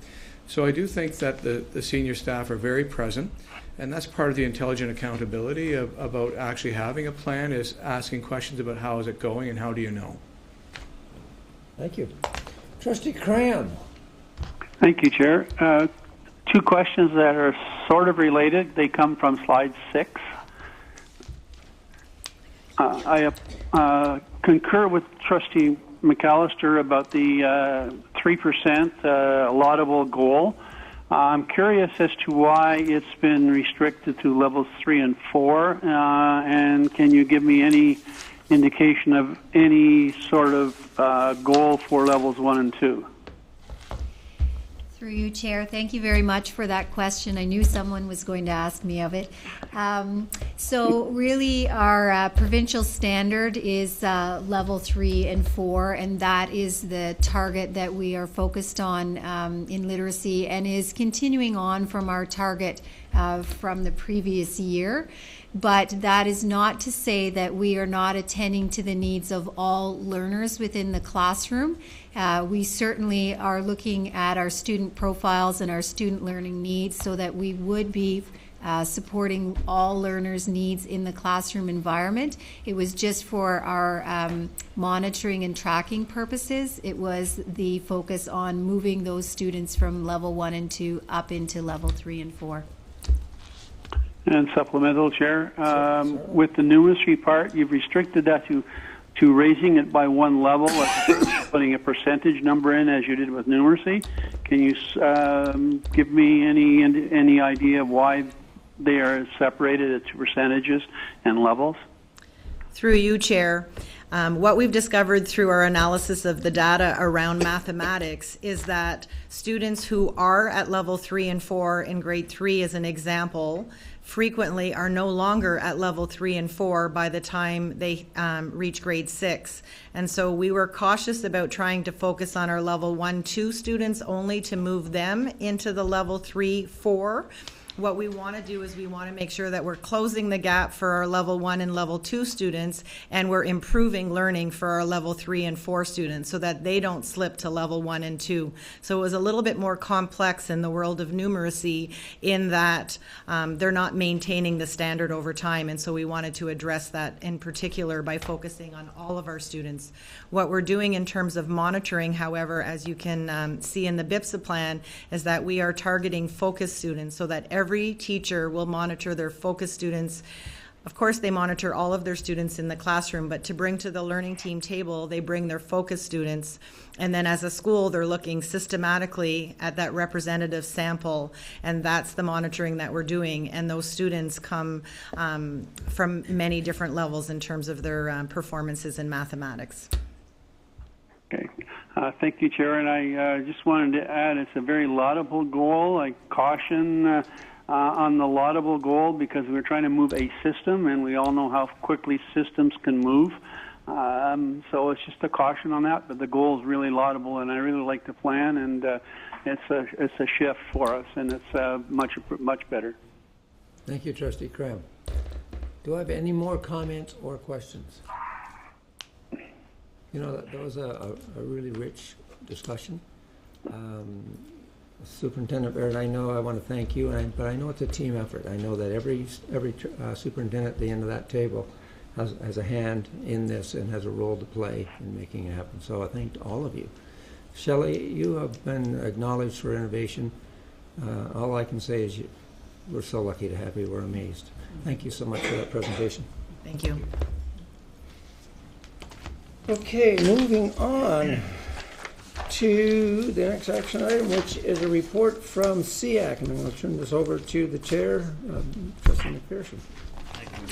So I do think that the senior staff are very present, and that's part of the intelligent accountability about actually having a plan is asking questions about how is it going and how do you know. Thank you. Trustee Cram. Thank you, Chair. Two questions that are sort of related. They come from slide 6. I concur with Trustee McAllister about the 3% laudable goal. I'm curious as to why it's been restricted to levels 3 and 4, and can you give me any indication of any sort of goal for levels 1 and 2? Through you, Chair. Thank you very much for that question. I knew someone was going to ask me of it. So really our provincial standard is level 3 and 4, and that is the target that we are focused on in literacy, and is continuing on from our target from the previous year. But that is not to say that we are not attending to the needs of all learners within the classroom. We certainly are looking at our student profiles and our student learning needs so that we would be supporting all learners' needs in the classroom environment. It was just for our monitoring and tracking purposes. It was the focus on moving those students from level 1 and 2 up into level 3 and 4. And supplemental, Chair, with the numeracy part, you've restricted that to raising it by one level, putting a percentage number in as you did with numeracy. Can you give me any idea of why they are separated into percentages and levels? Through you, Chair. What we've discovered through our analysis of the data around mathematics is that students who are at level 3 and 4 in grade 3, as an example, frequently are no longer at level 3 and 4 by the time they reach grade 6. And so we were cautious about trying to focus on our level 1, 2 students only to move them into the level 3, 4. What we want to do is we want to make sure that we're closing the gap for our level 1 and level 2 students, and we're improving learning for our level 3 and 4 students so that they don't slip to level 1 and 2. So it was a little bit more complex in the world of numeracy in that they're not maintaining the standard over time, and so we wanted to address that in particular by focusing on all of our students. What we're doing in terms of monitoring, however, as you can see in the BIPSA plan, is that we are targeting focus students so that every teacher will monitor their focus students. Of course, they monitor all of their students in the classroom, but to bring to the learning team table, they bring their focus students. And then as a school, they're looking systematically at that representative sample, and that's the monitoring that we're doing. And those students come from many different levels in terms of their performances in mathematics. Okay. Thank you, Chair. And I just wanted to add, it's a very laudable goal. I caution on the laudable goal because we're trying to move a system, and we all know how quickly systems can move. So it's just a caution on that, but the goal is really laudable, and I really like the plan, and it's a shift for us, and it's much better. Thank you, Trustee Cram. Do I have any more comments or questions? You know, that was a really rich discussion. Superintendent Barrett, I know I want to thank you, but I know it's a team effort. I know that every superintendent at the end of that table has a hand in this and has a role to play in making it happen. So I thank all of you. Shelley, you have been acknowledged for innovation. All I can say is we're so lucky to have you. We're amazed. Thank you so much for that presentation. Thank you. Okay, moving on to the next action item, which is a report from SEAC. And I'm going to turn this over to the chair, Trustee McPherson. Thank you.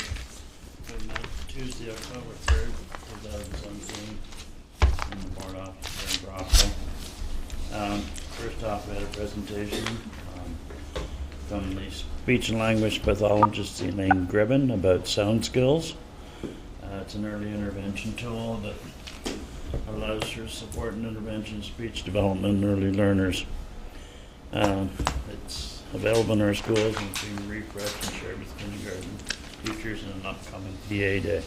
Tuesday, October 3rd, 2017, in the board office in Brockville. First off, we had a presentation from the speech and language pathologist Elaine Gribben about sound skills. It's an early intervention tool that allows for support and intervention, speech development, and early learners. It's available in our schools and it's being refreshed and shared with kindergarten teachers in an upcoming PA day.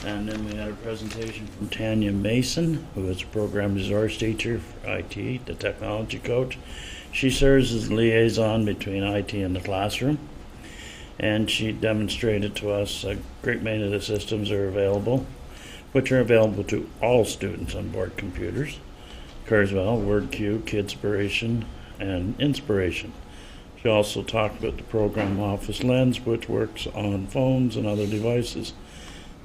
And then we had a presentation from Tanya Mason, who is a program resource teacher for IT, the technology coach. She serves as the liaison between IT and the classroom. And she demonstrated to us a great many of the systems are available, which are available to all students on board computers. Carswell, Word Q, Kidspiration, and Inspiration. She also talked about the program Office Lens, which works on phones and other devices.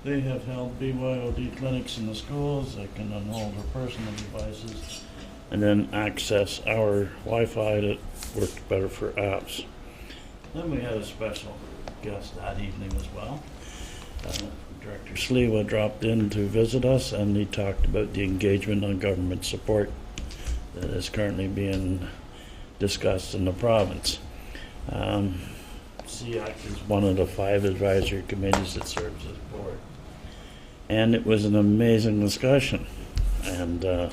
They have held BYOD clinics in the schools. They can enroll their personal devices and then access our Wi-Fi that works better for apps. Then we had a special guest that evening as well. Director Sliwa dropped in to visit us, and he talked about the engagement on government support that is currently being discussed in the province. SEAC is one of the 5 advisory committees that serves as board. And it was an amazing discussion. And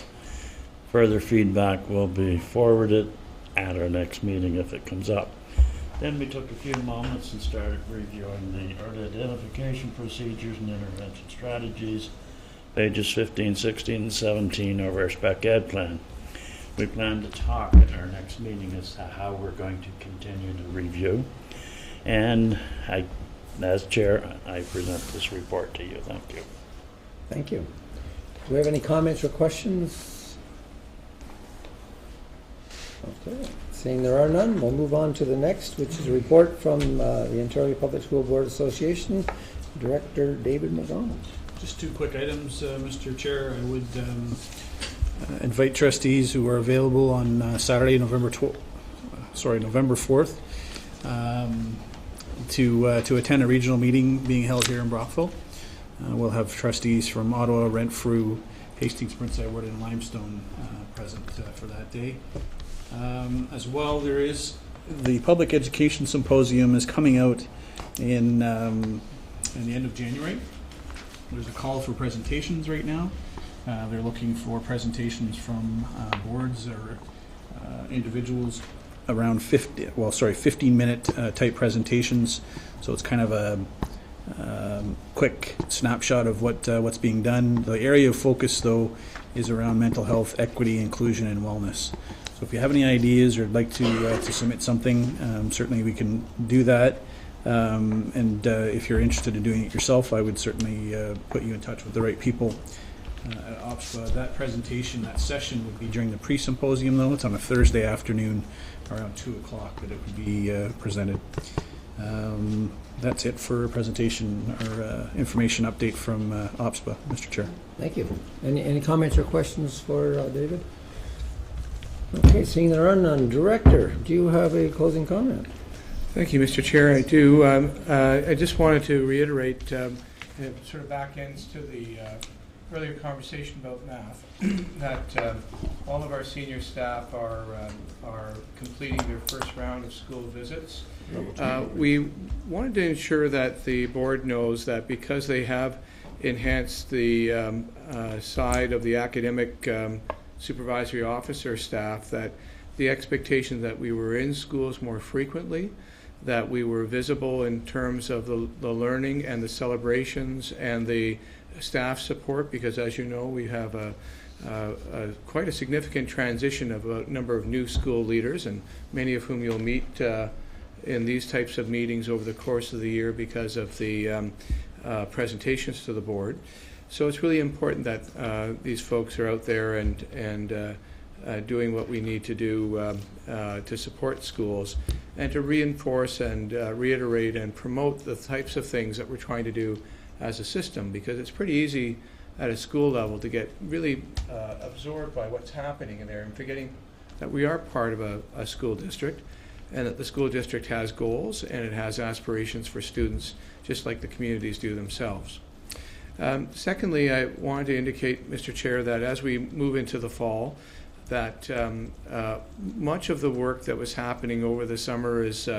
further feedback will be forwarded at our next meeting if it comes up. Then we took a few moments and started reviewing the early identification procedures and intervention strategies, pages 15, 16, and 17 of our Spec Ed plan. We plan to talk at our next meeting as to how we're going to continue to review. And as chair, I present this report to you. Thank you. Thank you. Do we have any comments or questions? Okay. Seeing there are none, we'll move on to the next, which is a report from the Ontario Public School Board Association, Director David McDonald. Just 2 quick items, Mr. Chair. I would invite trustees who are available on Saturday, November 4th, to attend a regional meeting being held here in Brockville. We'll have trustees from Ottawa, Renfrew, Hastings, Prince Edward, and Limestone present for that day. As well, there is the Public Education Symposium is coming out in the end of January. There's a call for presentations right now. They're looking for presentations from boards or individuals around 15-minute type presentations. So it's kind of a quick snapshot of what's being done. The area of focus, though, is around mental health, equity, inclusion, and wellness. So if you have any ideas or would like to submit something, certainly we can do that. And if you're interested in doing it yourself, I would certainly put you in touch with the right people at OPSPA. That presentation, that session would be during the pre-symposium, though. It's on a Thursday afternoon around 2 o'clock that it would be presented. That's it for a presentation or information update from OPSPA, Mr. Chair. Thank you. Any comments or questions for David? Okay, seeing there are none. Director, do you have a closing comment? Thank you, Mr. Chair. I do. I just wanted to reiterate, it sort of back ends to the earlier conversation about math, that all of our senior staff are completing their first round of school visits. We wanted to ensure that the board knows that because they have enhanced the side of the academic supervisory officer staff, that the expectation that we were in schools more frequently, that we were visible in terms of the learning and the celebrations and the staff support, because as you know, we have quite a significant transition of a number of new school leaders, and many of whom you'll meet in these types of meetings over the course of the year because of the presentations to the board. So it's really important that these folks are out there and doing what we need to do to support schools and to reinforce and reiterate and promote the types of things that we're trying to do as a system, because it's pretty easy at a school level to get really absorbed by what's happening in there and forgetting that we are part of a school district, and that the school district has goals and it has aspirations for students just like the communities do themselves. Secondly, I wanted to indicate, Mr. Chair, that as we move into the fall, that much of the work that was happening over the summer is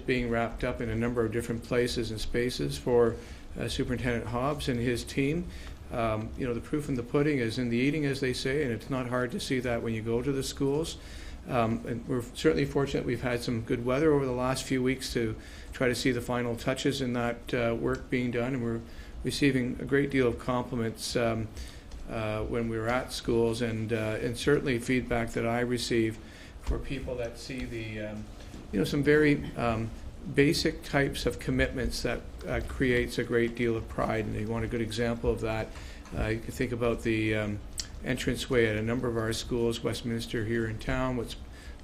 being wrapped up in a number of different places and spaces for Superintendent Hobbs and his team. The proof in the pudding is in the eating, as they say, and it's not hard to see that when you go to the schools. And we're certainly fortunate we've had some good weather over the last few weeks to try to see the final touches in that work being done, and we're receiving a great deal of compliments when we were at schools, and certainly feedback that I receive for people that see the some very basic types of commitments that creates a great deal of pride. And they want a good example of that. You can think about the entranceway at a number of our schools, Westminster here in town, what's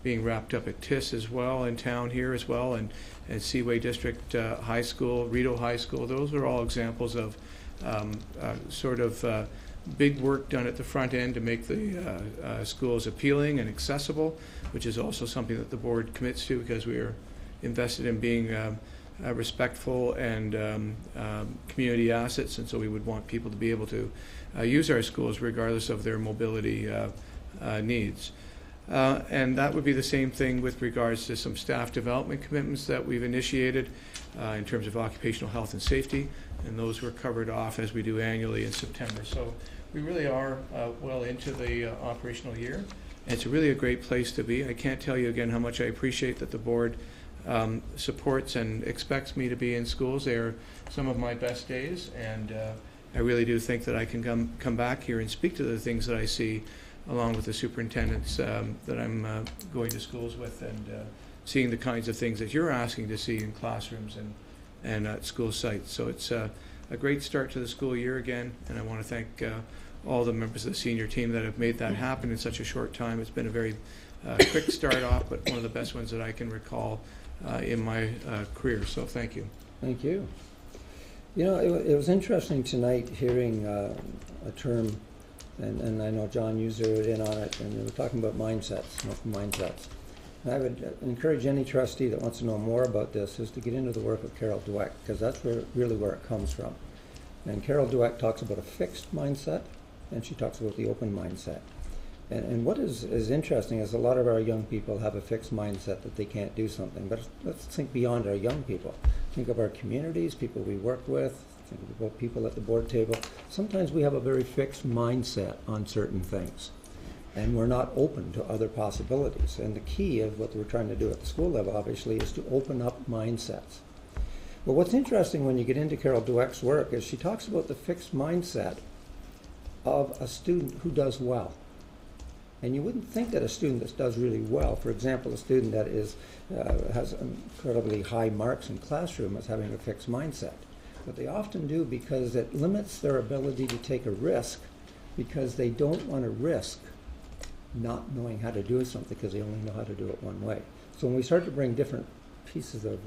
being wrapped up at TIS as well in town here as well, and Seaway District High School, Rideau High School. Those are all examples of big work done at the front end to make the schools appealing and accessible, which is also something that the board commits to because we are invested in being respectful and community assets, and so we would want people to be able to use our schools regardless of their mobility needs. And that would be the same thing with regards to some staff development commitments that we've initiated in terms of occupational health and safety, and those were covered off as we do annually in September. So we really are well into the operational year, and it's really a great place to be. I can't tell you again how much I appreciate that the board supports and expects me to be in schools. They are some of my best days, and I really do think that I can come back here and speak to the things that I see along with the superintendents that I'm going to schools with, and seeing the kinds of things that you're asking to see in classrooms and at school sites. So it's a great start to the school year again, and I want to thank all the members of the senior team that have made that happen in such a short time. It's been a very quick start off, but one of the best ones that I can recall in my career. So thank you. Thank you. You know, it was interesting tonight hearing a term, and I know John, you zeroed in on it, and we were talking about mindsets, mindsets. And I would encourage any trustee that wants to know more about this is to get into the work of Carol Dweck, because that's really where it comes from. And Carol Dweck talks about a fixed mindset, and she talks about the open mindset. And what is interesting is a lot of our young people have a fixed mindset that they can't do something. But let's think beyond our young people. Think of our communities, people we work with, think about people at the board table. Sometimes we have a very fixed mindset on certain things, and we're not open to other possibilities. And the key of what we're trying to do at the school level, obviously, is to open up mindsets. But what's interesting when you get into Carol Dweck's work is she talks about the fixed mindset of a student who does well. And you wouldn't think that a student that does really well, for example, a student that has incredibly high marks in classroom, is having a fixed mindset. But they often do because it limits their ability to take a risk, because they don't want to risk not knowing how to do something because they only know how to do it one way. So when we start to bring different pieces of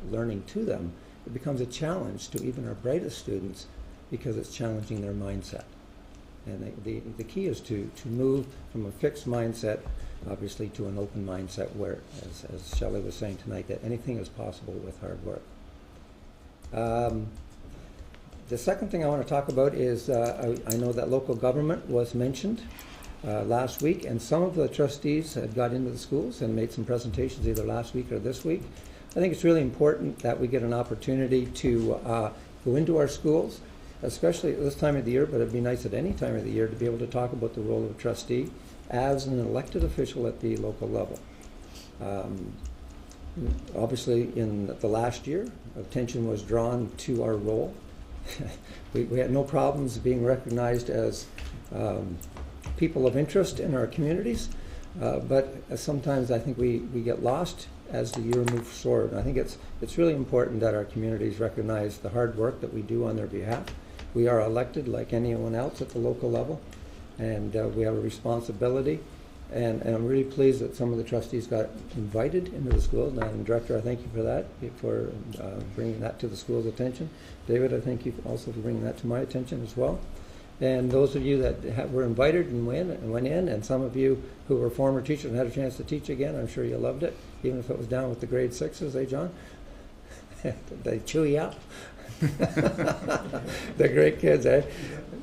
learning to them, it becomes a challenge to even our brightest students because it's challenging their mindset. And the key is to move from a fixed mindset, obviously, to an open mindset where, as Shelley was saying tonight, that anything is possible with hard work. The second thing I want to talk about is I know that local government was mentioned last week, and some of the trustees had got into the schools and made some presentations either last week or this week. I think it's really important that we get an opportunity to go into our schools, especially at this time of the year, but it'd be nice at any time of the year to be able to talk about the role of a trustee as an elected official at the local level. Obviously, in the last year, attention was drawn to our role. we had no problems being recognized as people of interest in our communities, but sometimes I think we get lost as the year moves forward. And I think it's really important that our communities recognize the hard work that we do on their behalf. We are elected like anyone else at the local level, and we have a responsibility. And I'm really pleased that some of the trustees got invited into the schools. And Director, I thank you for that, for bringing that to the school's attention. David, I thank you also for bringing that to my attention as well. And those of you that were invited and went in, and some of you who were former teachers and had a chance to teach again, I'm sure you loved it, even if it was down with the grade 6s, eh, John? They chew you up. They're great kids, eh?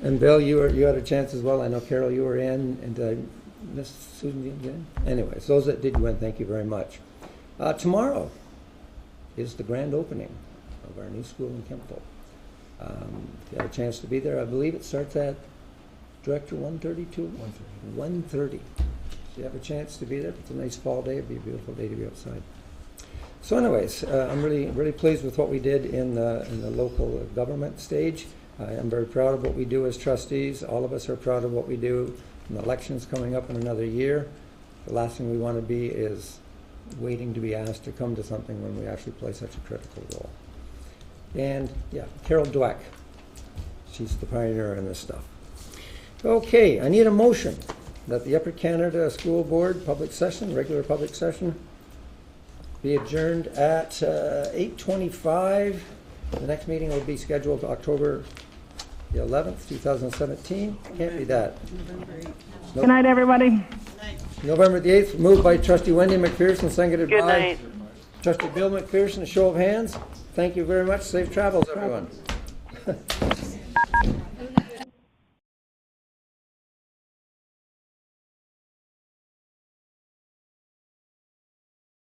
And Bill, you had a chance as well. I know Carol, you were in, and Miss Susan again. Anyways, those that did win, thank you very much. Tomorrow is the grand opening of our new school in Kemptville. If you have a chance to be there, I believe it starts at Director 1:32. 1:30. If you have a chance to be there, it's a nice fall day. It'd be a beautiful day to be outside. So, anyways, I'm really pleased with what we did in the local government stage. I'm very proud of what we do as trustees. All of us are proud of what we do. And the election's coming up in another year. The last thing we want to be is waiting to be asked to come to something when we actually play such a critical role. And yeah, Carol Dweck, she's the pioneer in this stuff. Okay, I need a motion that the Upper Canada School Board public session, regular public session, be adjourned at 8:25. The next meeting will be scheduled October the 11th, 2017. Can't be that. Good night, everybody. November the 8th, moved by Trustee Wendy McPherson, seconded Good by night. Trustee Bill McPherson. A show of hands. Thank you very much. Safe travels, everyone.